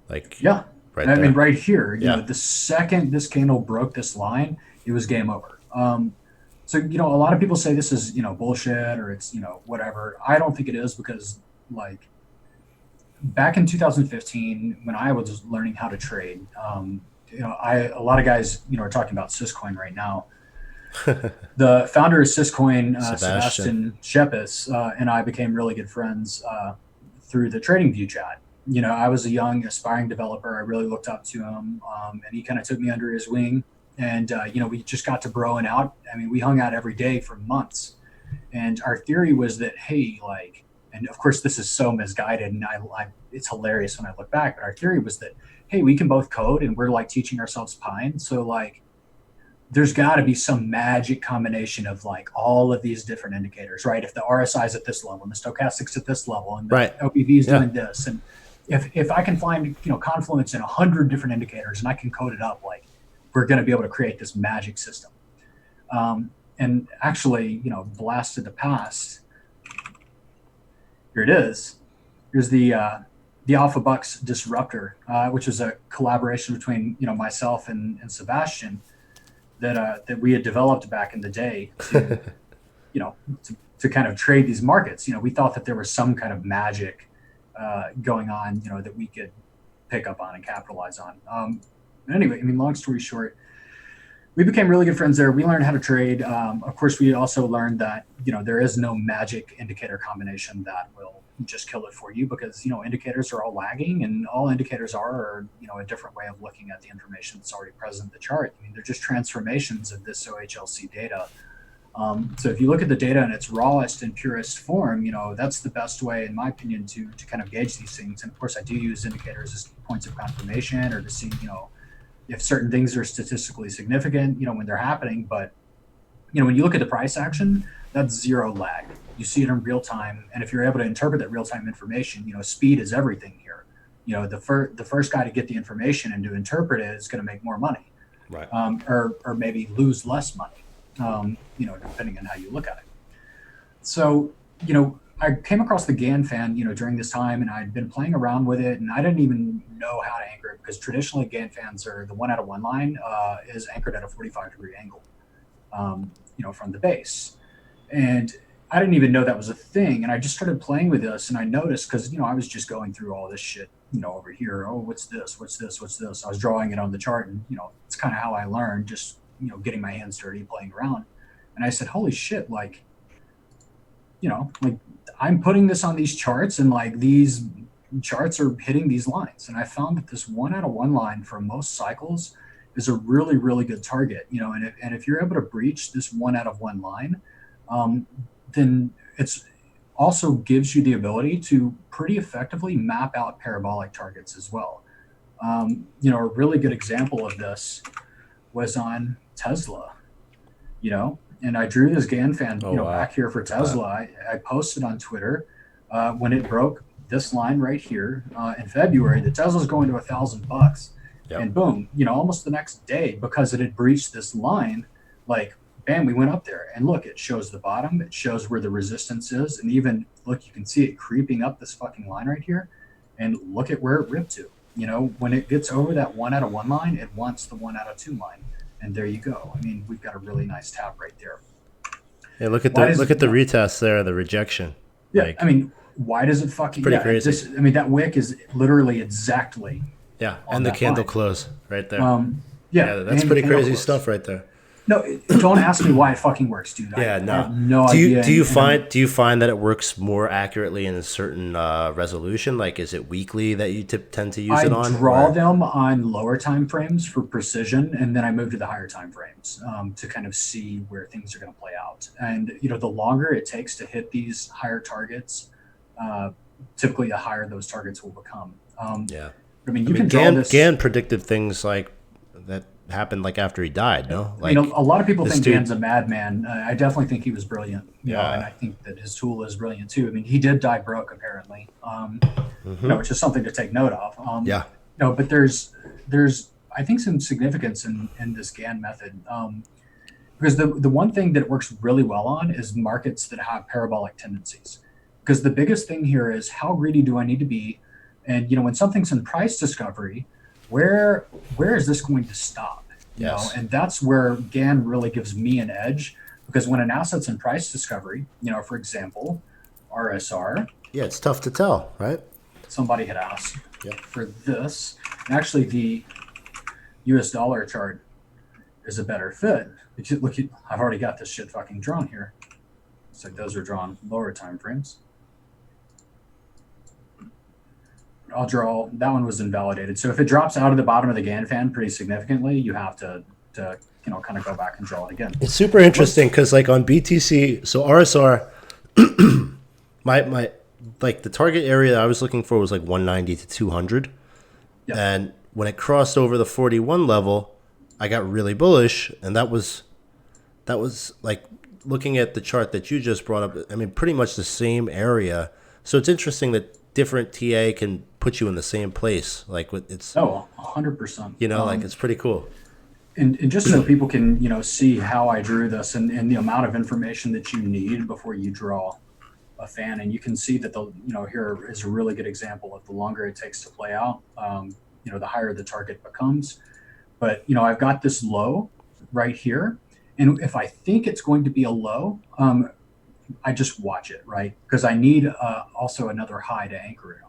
Like yeah. Right I there. mean, right here, Yeah. the second this candle broke this line, it was game over. So, a lot of people say this is, bullshit or it's, whatever. I don't think it is because, like, back in 2015, when I was learning how to trade, a lot of guys, are talking about Syscoin right now. The founder of Syscoin, Sebastian Shepis, and I became really good friends through the TradingView chat. I was a young aspiring developer. I really looked up to him, and he kind of took me under his wing. And, we just got to broing out. I mean, we hung out every day for months. And our theory was that, hey, like, and of course, this is so misguided. And it's hilarious when I look back. But our theory was that, hey, we can both code and we're like teaching ourselves Pine. So, like, there's got to be some magic combination of like all of these different indicators, right? If the RSI is at this level and the stochastic's at this level and the Right. OBV is Yeah. doing this, and if I can find confluence in 100 different indicators and I can code it up, like we're going to be able to create this magic system. And actually, blast to the past. Here it is. Here's the Alpha Bucks Disruptor, which was a collaboration between myself and Sebastian that we had developed back in the day to to kind of trade these markets. We thought that there was some kind of magic going on, that we could pick up on and capitalize on. Anyway, long story short, we became really good friends there. We learned how to trade. Of course, we also learned that there is no magic indicator combination that will just kill it for you, because indicators are all lagging, and all indicators are a different way of looking at the information that's already present in the chart. They're just transformations of this OHLC data. So if you look at the data in its rawest and purest form, that's the best way, in my opinion, to kind of gauge these things. And of course, I do use indicators as points of confirmation, or to see if certain things are statistically significant, when they're happening. But when you look at the price action, that's zero lag. You see it in real time, and if you're able to interpret that real time information, speed is everything here. The first guy to get the information and to interpret it is going to make more money, Right. Or maybe lose less money, depending on how you look at it. So I came across the GAN fan, during this time, and I'd been playing around with it, and I didn't even know how to anchor it, because traditionally GAN fans are the 1 out of 1 line is anchored at a 45-degree angle, from the base. And I didn't even know that was a thing. And I just started playing with this, and I noticed, because, I was just going through all this shit, over here. Oh, what's this? What's this? What's this? I was drawing it on the chart, and, it's kind of how I learned, just, getting my hands dirty, playing around. And I said, holy shit, like I'm putting this on these charts, and like these charts are hitting these lines. And I found that this 1 out of 1 line for most cycles is a really, really good target, and if you're able to breach this 1 out of 1 line, then it's also gives you the ability to pretty effectively map out parabolic targets as well. A really good example of this was on Tesla, and I drew this GAN fan, wow. back here for Tesla. I posted on Twitter when it broke this line right here in February that Tesla's going to $1,000. Yep. And boom, almost the next day, because it had breached this line, like bam, we went up there. And look, it shows the bottom, it shows where the resistance is, and even look, you can see it creeping up this fucking line right here. And look at where it ripped to. When it gets over that 1 out of 1 line, it wants the 1 out of 2 line. And there you go. We've got a really nice tap right there. Yeah, look at the retest there, the rejection. Yeah, why does it fucking? It's pretty crazy. That wick is literally exactly. Yeah, and the candle close right there. Yeah, that's pretty crazy stuff right there. No, don't ask me why it fucking works, dude. I have no idea. Do you find that it works more accurately in a certain resolution? Like, is it weekly that you tend to use it on? I draw them on lower time frames for precision, and then I move to the higher time frames to kind of see where things are going to play out. And the longer it takes to hit these higher targets, typically the higher those targets will become. You can draw this. GAN predicted things like that happened like after he died, no? Like, a lot of people think Gan's a madman. I definitely think he was brilliant. And I think that his tool is brilliant too. He did die broke apparently, which is something to take note of. But there's I think some significance in this GAN method, because the one thing that it works really well on is markets that have parabolic tendencies. Because the biggest thing here is, how greedy do I need to be? And when something's in price discovery, where is this going to stop? Yes. And that's where GAN really gives me an edge, because when an asset's in price discovery, for example, RSR. Yeah, it's tough to tell, right? Somebody had asked for this. And actually, the US dollar chart is a better fit. Look, I've already got this shit fucking drawn here. So those are drawn lower time frames. I'll draw, that one was invalidated. So if it drops out of the bottom of the GAN fan pretty significantly, you have to kind of go back and draw it again. It's super interesting because like on BTC, so RSR, my like the target area I was looking for was like 190 to 200. Yep. And when it crossed over the 41 level, I got really bullish, and that was like looking at the chart that you just brought up. I mean, pretty much the same area. So it's interesting that different TA can put you in the same place. Like it's, Oh, 100%. like it's pretty cool. And just so people can, see how I drew this and the amount of information that you need before you draw a fan. And you can see that here is a really good example of the longer it takes to play out, the higher the target becomes. But, I've got this low right here. And if I think it's going to be a low, I just watch it, right? Because I need also another high to anchor it on.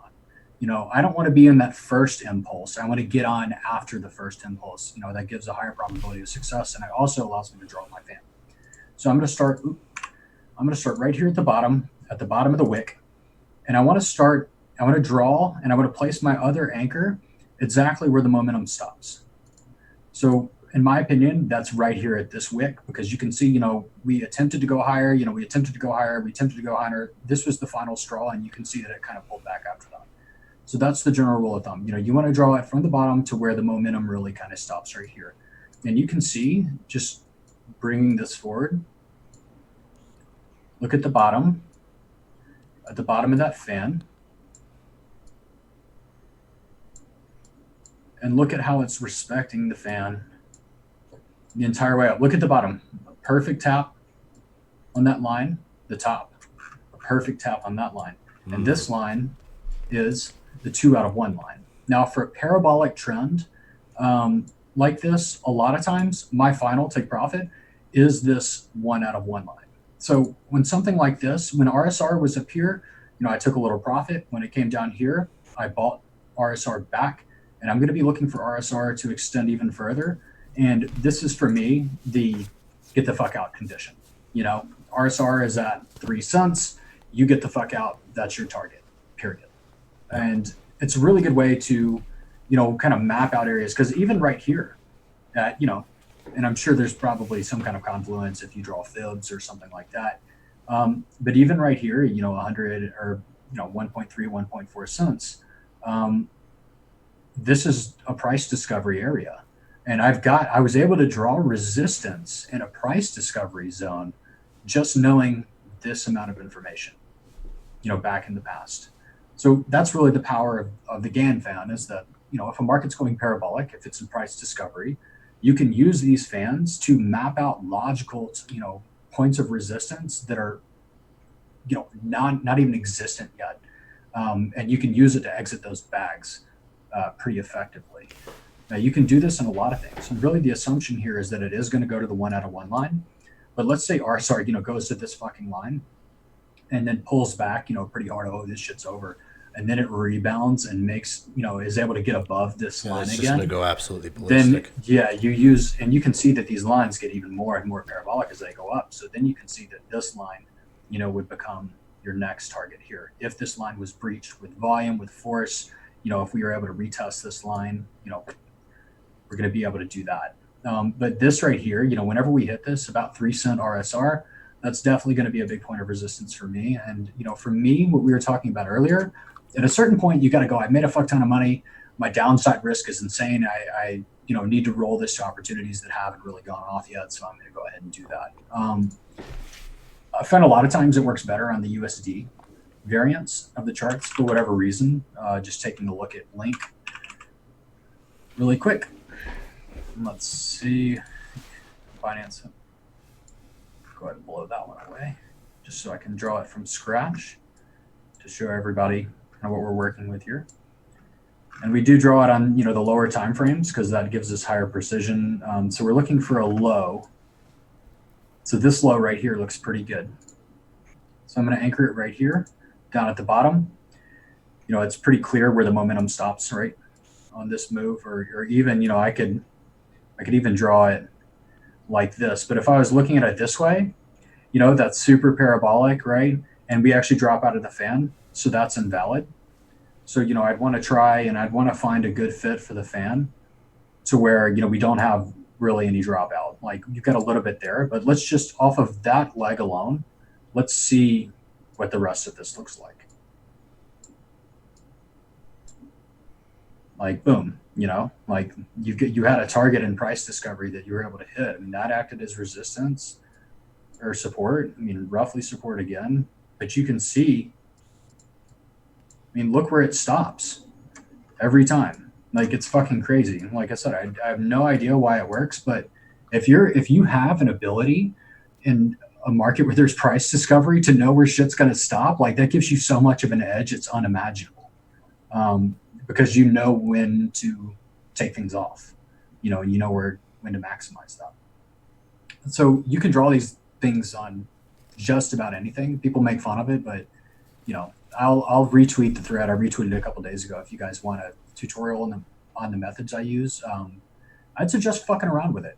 I don't want to be in that first impulse. I want to get on after the first impulse. That gives a higher probability of success, and it also allows me to draw my fan. So I'm going to start. I'm going to start right here at the bottom of the wick, and I want to draw, and I want to place my other anchor exactly where the momentum stops. So in my opinion, that's right here at this wick, because you can see, we attempted to go higher, we attempted to go higher, we attempted to go higher. This was the final straw, and you can see that it kind of pulled back after that. So that's the general rule of thumb. You want to draw it from the bottom to where the momentum really kind of stops right here. And you can see, just bringing this forward, look at the bottom of that fan, and look at how it's respecting the fan the entire way up. Look at the bottom, a perfect tap on that line, the top, a perfect tap on that line. And this line is the 2 out of 1 line. Now for a parabolic trend like this, a lot of times my final take profit is this 1 out of 1 line. So when something like this, when RSR was up here, I took a little profit. When it came down here, I bought RSR back, and I'm going to be looking for RSR to extend even further. And this is, for me, the get the fuck out condition. RSR is at 3 cents. You get the fuck out. That's your target, period. And it's a really good way to, kind of map out areas. Because even right here, and I'm sure there's probably some kind of confluence if you draw fibs or something like that. But even right here, 100 or, 1.3, 1.4 cents, this is a price discovery area. And I was able to draw resistance in a price discovery zone just knowing this amount of information, back in the past. So that's really the power of the Gann fan, is that, if a market's going parabolic, if it's in price discovery, you can use these fans to map out logical, points of resistance that are, not even existent yet. And you can use it to exit those bags pretty effectively. Now, you can do this in a lot of things. And really the assumption here is that it is going to go to the 1 out of 1 line. But let's say RSR, goes to this fucking line and then pulls back, pretty hard. Oh, this shit's over. And then it rebounds and makes, is able to get above this line it's again. Just going to go absolutely ballistic. Then, and you can see that these lines get even more and more parabolic as they go up. So then you can see that this line, would become your next target here. If this line was breached with volume, with force, if we were able to retest this line, we're going to be able to do that. But this right here, whenever we hit this, about 3 cent RSR, that's definitely going to be a big point of resistance for me. And, for me, what we were talking about earlier, at a certain point, you got to go, I made a fuck ton of money. My downside risk is insane. I need to roll this to opportunities that haven't really gone off yet. So I'm going to go ahead and do that. I found a lot of times it works better on the USD variance of the charts for whatever reason. Just taking a look at Link really quick. Let's see. Finance. Go ahead and blow that one away, just so I can draw it from scratch to show everybody kind of what we're working with here. And we do draw it on, the lower time frames because that gives us higher precision. So we're looking for a low. So this low right here looks pretty good. So I'm going to anchor it right here, down at the bottom. It's pretty clear where the momentum stops, right, on this move, or even, I could even draw it like this. But if I was looking at it this way, that's super parabolic, right? And we actually drop out of the fan, so that's invalid. So, I'd want to try, and I'd want to find a good fit for the fan to where, we don't have really any dropout. Like, you've got a little bit there, but let's just, off of that leg alone, let's see what the rest of this looks like. like boom, like you had a target in price discovery that you were able to hit. I mean, that acted as resistance or support. I mean, roughly support again, but you can see. I mean, look where it stops every time. Like it's fucking crazy. Like I said, I have no idea why it works, but if you have an ability in a market where there's price discovery to know where shit's gonna stop, like that gives you so much of an edge. It's unimaginable. Um, because you know when to take things off, and you know when to maximize that. So you can draw these things on just about anything. People make fun of it, but I'll retweet the thread. I retweeted it a couple days ago. If you guys want a tutorial on the methods I use, I'd suggest fucking around with it.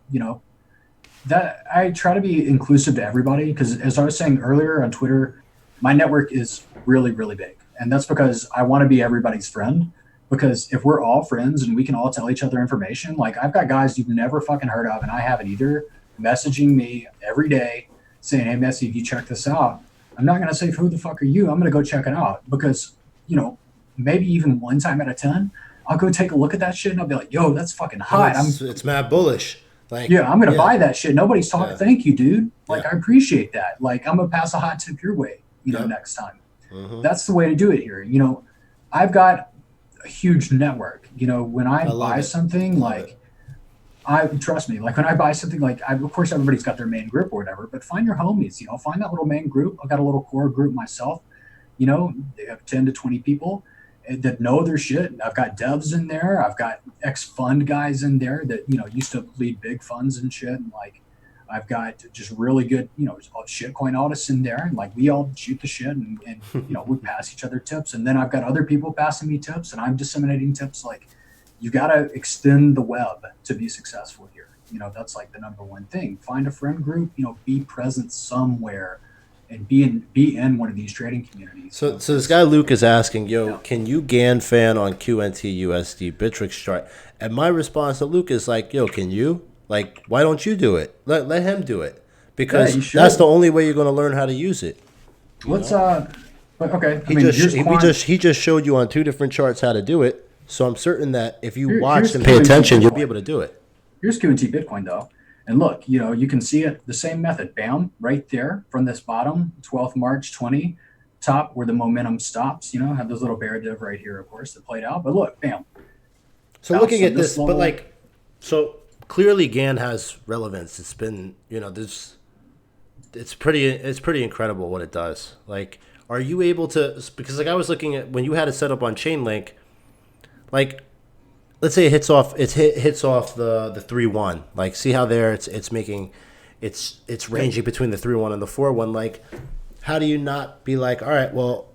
That I try to be inclusive to everybody because, as I was saying earlier on Twitter, my network is really, really big, and that's because I want to be everybody's friend. Because if we're all friends and we can all tell each other information, like I've got guys you've never fucking heard of, and I haven't either, messaging me every day saying, "Hey, Messi, if you check this out," I'm not gonna say, "Who the fuck are you?" I'm gonna go check it out because maybe even one time out of 10, I'll go take a look at that shit and I'll be like, "Yo, that's fucking hot." It's mad bullish. Like, Yeah, I'm gonna buy that shit. Nobody's talking. Yeah. Thank you, dude. Like, Yeah. I appreciate that. Like, I'm gonna pass a hot tip your way. Yep. Next time. Mm-hmm. That's the way to do it here. I've got a huge network. When I buy something, like, I trust me. Like when I buy something, like of course everybody's got their main group or whatever, but find your homies. Find that little main group. I've got a little core group myself. They have 10 to 20 people that know their shit. I've got devs in there. I've got ex-fund guys in there that used to lead big funds and shit. And like I've got just really good shitcoin artists in there, and like we all shoot the shit and we pass each other tips. And then I've got other people passing me tips, and I'm disseminating tips. Like you got to extend the web to be successful here. That's like the number one thing. Find a friend group. Be present somewhere and be in one of these trading communities. So this guy Luke is asking, can you GAN fan on QNT USD Bittrex chart? And my response to Luke is like, can you? Like, why don't you do it? Let him do it, because that's the only way you're going to learn how to use it. Okay. He just showed you on two different charts how to do it. So I'm certain that if you watch and pay attention, you'll be able to do it. Here's QNT Bitcoin though. And look, you can see it, the same method, bam, right there from this bottom, 12th March 20, top where the momentum stops, have those little bear div right here, of course, that played out. But look, bam. So looking at this, level, but like, so clearly GAN has relevance. It's been, it's pretty incredible what it does. Like, are you able to, because like I was looking at, when you had it set up on Chainlink, like, let's say it hits off the 3-1. Like, see how there it's making it's ranging between the 3-1 and the 4-1. Like, how do you not be like, all right, well,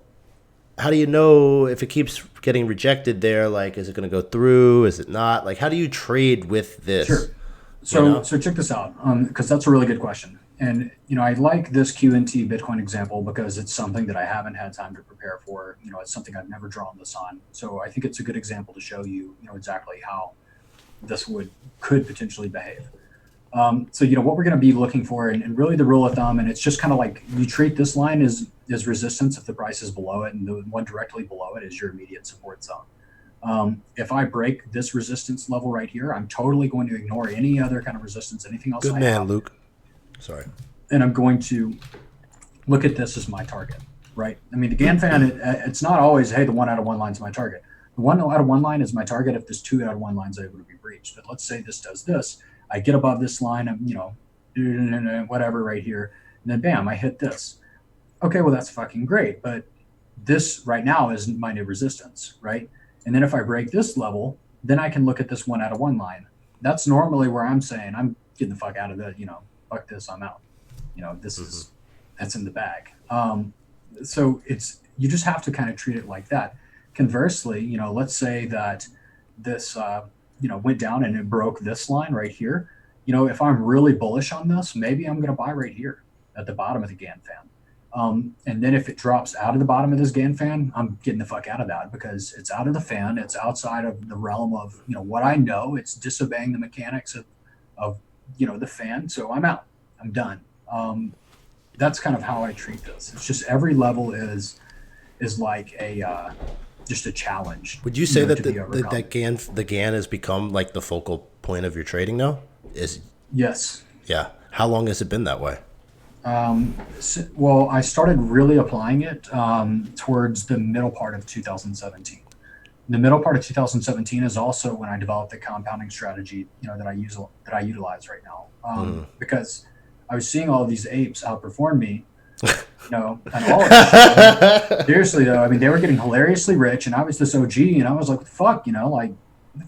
how do you know if it keeps getting rejected there? Like, is it going to go through? Is it not? Like, how do you trade with this? Sure. So check this out, because that's a really good question. And, I like this QNT Bitcoin example because it's something that I haven't had time to prepare for. It's something I've never drawn this on. So I think it's a good example to show you, exactly how this could potentially behave. So, what we're going to be looking for, and really the rule of thumb, and it's just kind of like you treat this line as resistance if the price is below it, and the one directly below it is your immediate support zone. If I break this resistance level right here, I'm totally going to ignore any other kind of resistance, anything else. Good man, Luke. Sorry. And I'm going to look at this as my target, right? I mean, the GAN fan, it's not always, hey, the 1 out of 1 line is my target. The 1 out of 1 line is my target if this 2 out of 1 line is able to be breached. But let's say this does this. I get above this line, whatever right here, and then bam, I hit this. Okay, well, that's fucking great. But this right now is my new resistance, right? And then if I break this level, then I can look at this 1 out of 1 line. That's normally where I'm saying, I'm getting the fuck out of it, fuck this, I'm out. That's in the bag. So you just have to kind of treat it like that. Conversely, let's say that this, went down and it broke this line right here. If I'm really bullish on this, maybe I'm going to buy right here at the bottom of the GAN fan. And then if it drops out of the bottom of this GAN fan, I'm getting the fuck out of that because it's out of the fan. It's outside of the realm of, what I know. It's disobeying the mechanics of the fan. So I'm out. I'm done. That's kind of how I treat this. It's just every level is like a just a challenge. Would you say that the GAN has become like the focal point of your trading now? Yes. Yeah. How long has it been that way? Well, I started really applying it towards the middle part of 2017. The middle part of 2017 is also when I developed the compounding strategy, that I utilize right now, because I was seeing all of these apes outperform me, and all of this shit. Seriously though, I mean, they were getting hilariously rich, and I was this OG, and I was like, what the fuck, like,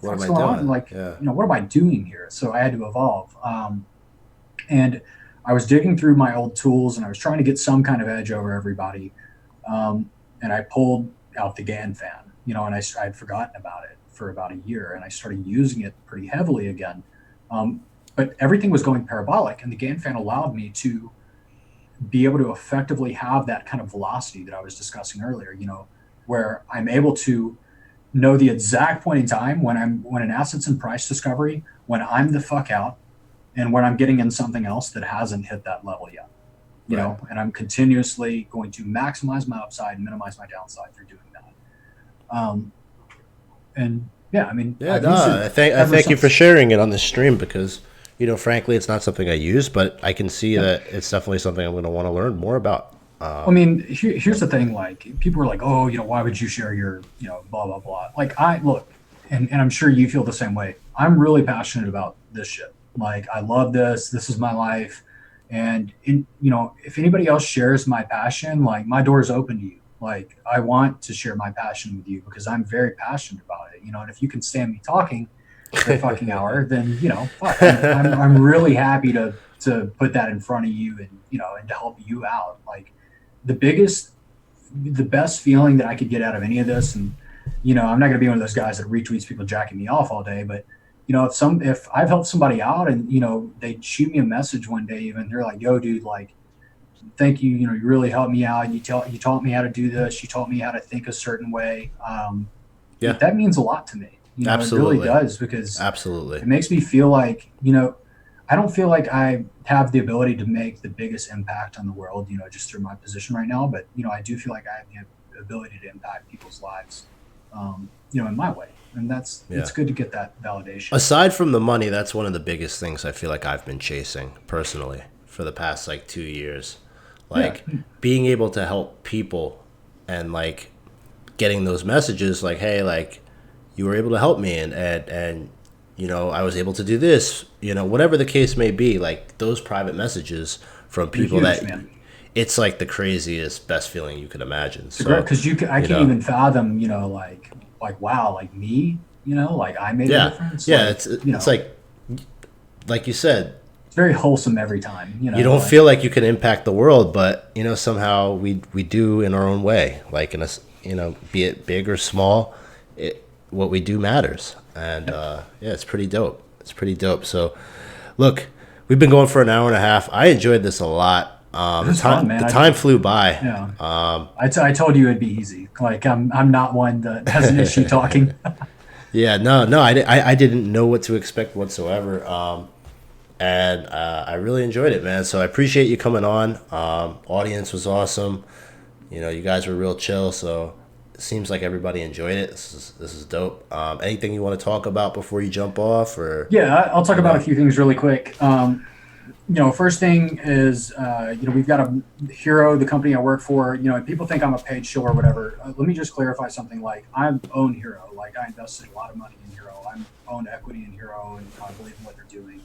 what the fuck's going on? Like, what am I doing here? So I had to evolve, and I was digging through my old tools, and I was trying to get some kind of edge over everybody, and I pulled out the GAN fan. And I'd forgotten about it for about a year, and I started using it pretty heavily again. But everything was going parabolic, and the GAN fan allowed me to be able to effectively have that kind of velocity that I was discussing earlier, where I'm able to know the exact point in time when an asset's in price discovery, when I'm the fuck out, and when I'm getting in something else that hasn't hit that level yet. And I'm continuously going to maximize my upside and minimize my downside through doing that. I thank you for sharing it on this stream, because frankly, it's not something I use, but I can see that it's definitely something I'm going to want to learn more about. Here's the thing: like, people are like, "Oh, why would you share your, blah blah blah." Like, and I'm sure you feel the same way. I'm really passionate about this shit. Like, I love this. This is my life, and if anybody else shares my passion, like, my door is open to you. Like, I want to share my passion with you because I'm very passionate about it, and if you can stand me talking for a fucking hour, then, fuck, I'm really happy to put that in front of you and to help you out. Like, the best feeling that I could get out of any of this, and, I'm not going to be one of those guys that retweets people jacking me off all day, but, if I've helped somebody out and, they shoot me a message one day, even, they're like, yo, dude, like, thank you. You really helped me out. You taught me how to do this. You taught me how to think a certain way. That means a lot to me. Absolutely. It really does, because absolutely, it makes me feel like, I don't feel like I have the ability to make the biggest impact on the world, just through my position right now. But, I do feel like I have the ability to impact people's lives, in my way. And it's good to get that validation. Aside from the money, that's one of the biggest things I feel like I've been chasing personally for the past 2 years. Being able to help people and getting those messages like, hey, you were able to help me and I was able to do this, whatever the case may be, those private messages from people it's the craziest, best feeling you could imagine. It's great, because I can't even fathom, wow, me, I made a difference. Yeah, it's like you said, it's very wholesome every time. You don't feel like you can impact the world, but somehow we do in our own way. Be it big or small, what we do matters. And it's pretty dope. It's pretty dope. So, look, we've been going for an hour and a half. I enjoyed this a lot. The time flew by. Yeah. I told you it'd be easy. I'm not one that has an issue talking. Yeah. No. I didn't know what to expect whatsoever. And I really enjoyed it, man. So I appreciate you coming on. Audience was awesome. You guys were real chill. So it seems like everybody enjoyed it. This is dope. Anything you want to talk about before you jump off? Or I'll talk about a few things really quick. First thing is, we've got a Hero, the company I work for. People think I'm a paid shill or whatever. Let me just clarify something. I own Hero. I invested a lot of money in Hero. I own equity in Hero, and I believe in what they're doing.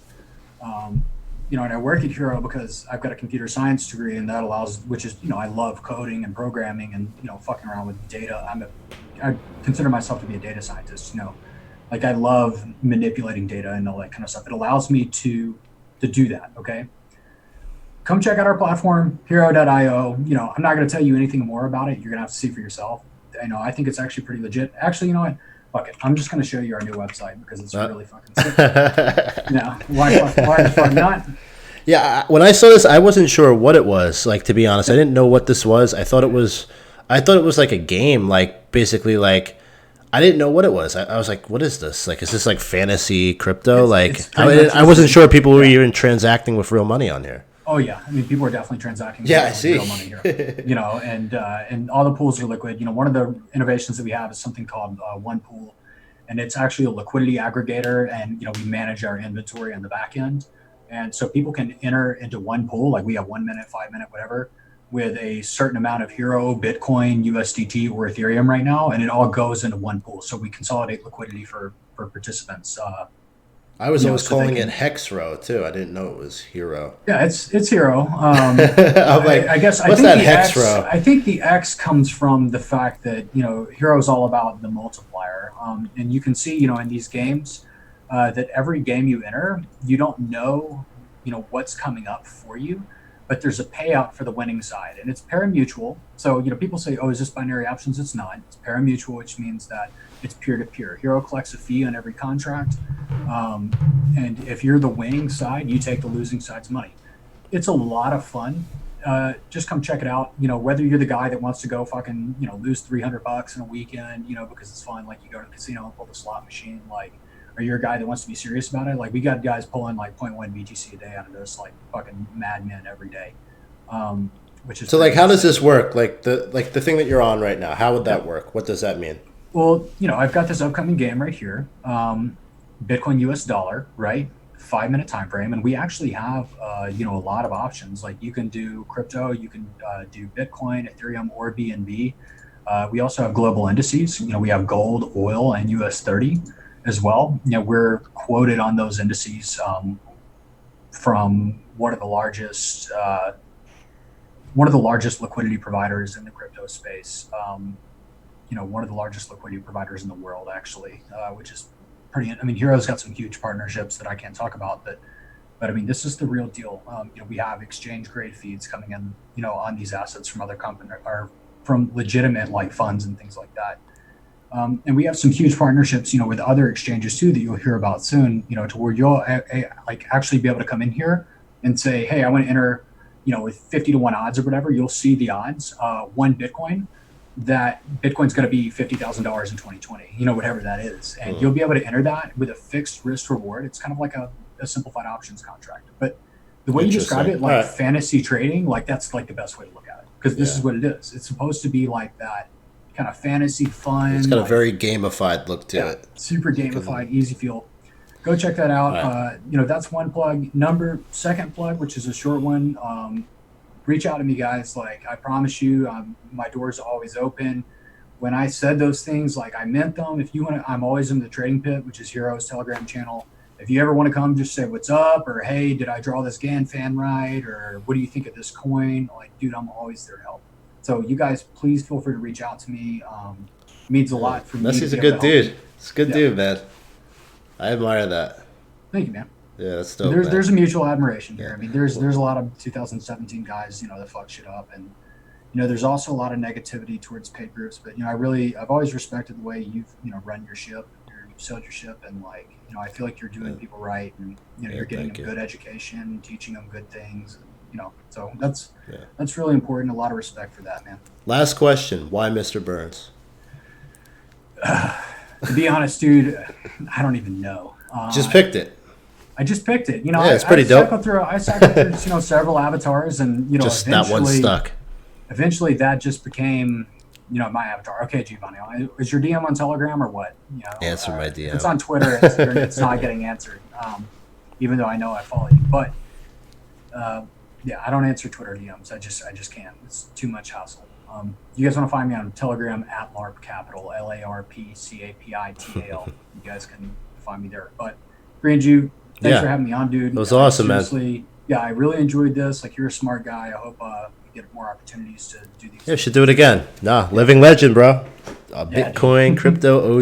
And I work at Hero because I've got a computer science degree, and that allows, which is, I love coding and programming and, fucking around with data. I consider myself to be a data scientist, I love manipulating data and all that kind of stuff. It allows me to do that. Okay. Come check out our platform, hero.io. I'm not going to tell you anything more about it. You're going to have to see for yourself. I think it's actually pretty legit. Actually, you know what? Fuck it. I'm just going to show you our new website because it's really fucking sick. Why the fuck not? Yeah, when I saw this, I wasn't sure what it was. To be honest, I didn't know what this was. I thought it was like a game. Basically, I didn't know what it was. I was like, what is this? Is this fantasy crypto? I wasn't sure people were even transacting with real money on here. Oh yeah, I mean people are definitely transacting Yeah, I with see. real money here, and all the pools are liquid. One of the innovations that we have is something called One Pool, and it's actually a liquidity aggregator, and we manage our inventory on the back end, and so people can enter into one pool, like we have 1 minute, 5 minute, whatever, with a certain amount of Hero, Bitcoin, USDT, or Ethereum right now, and it all goes into one pool. So we consolidate liquidity for participants. I was always So they calling it can. Hex Row too. I didn't know it was Hero. Yeah, it's Hero. I'm like, I guess what's that Hex Row? I think the X comes from the fact that Hero is all about the multiplier, and you can see in these games that every game you enter, you don't know what's coming up for you, but there's a payout for the winning side, and it's parimutuel. So people say, oh, is this binary options? It's not. It's parimutuel, which means that it's peer to peer. Hero collects a fee on every contract. And if you're the winning side, you take the losing side's money. It's a lot of fun. Just come check it out. Whether you're the guy that wants to go fucking, lose $300 in a weekend, because it's fun. Like you go to the casino and pull the slot machine. Like, or you're a guy that wants to be serious about it. Like we got guys pulling like 0.1 BTC a day out of this, like fucking madmen every day. Which is so like, how does this work? Like the thing that you're on right now, how would that work? What does that mean? Well, I've got this upcoming game right here, Bitcoin US dollar, right? 5 minute time frame, and we actually have a lot of options. Like you can do crypto, you can do Bitcoin, Ethereum, or BNB. We also have global indices. We have gold, oil, and US 30 as well. We're quoted on those indices from one of the largest liquidity providers in the crypto space. One of the largest liquidity providers in the world, actually, which is pretty. I mean, Hero's got some huge partnerships that I can't talk about, but I mean, this is the real deal. We have exchange grade feeds coming in, on these assets from other companies or from legitimate like funds and things like that. And we have some huge partnerships, with other exchanges too that you'll hear about soon. To where you'll like actually be able to come in here and say, hey, I want to enter, with 50 to 1 odds or whatever. You'll see the odds. One Bitcoin. That Bitcoin's going to be $50,000 in 2020, whatever that is. And you'll be able to enter that with a fixed risk reward. It's kind of like a simplified options contract. But the way you describe it, like fantasy trading, like that's like the best way to look at it. Because this is what it is. It's supposed to be like that kind of fantasy fun. It's got a very gamified look to it. Super gamified, easy feel. Go check that out. That's one plug. Second plug, which is a short one. Reach out to me, guys. Like, I promise you, my doors are always open. When I said those things, like, I meant them. If you want to, I'm always in the Trading Pit, which is Hero's Telegram channel. If you ever want to come, just say what's up, or hey, did I draw this GAN fan right, or what do you think of this coin? Like, dude, I'm always there to help. So you guys, please feel free to reach out to me. It means a lot for me. Messi's a good dude. It's a good dude, man. I admire that. Thank you, man. Yeah, that's dope. There's a mutual admiration here. I mean, there's a lot of 2017 guys, that fuck shit up, and there's also a lot of negativity towards paid groups. But I've always respected the way you've run your ship, you've sailed your ship, and like I feel like you're doing people right, and you're getting them good education, teaching them good things. So that's really important. A lot of respect for that, man. Last question: why Mr. Burns? To be honest, dude, I don't even know. Just picked it. I just picked it. It's pretty dope. I cycled through, several avatars, and just that one stuck. Eventually, that just became, my avatar. Okay, Giovanni, is your DM on Telegram or what? Answer my DM. If it's on Twitter, it's not getting answered. Even though I know I follow you, but I don't answer Twitter DMs. I just can't. It's too much hassle. You guys want to find me on Telegram at LARP Capital, LARPCAPITAL. You guys can find me there. But Green Jew, thanks for having me on, dude. It was awesome, man. Yeah, I really enjoyed this. Like, you're a smart guy. I hope you get more opportunities to do these. Yeah, we should do it again. Living legend, bro. Bitcoin, crypto,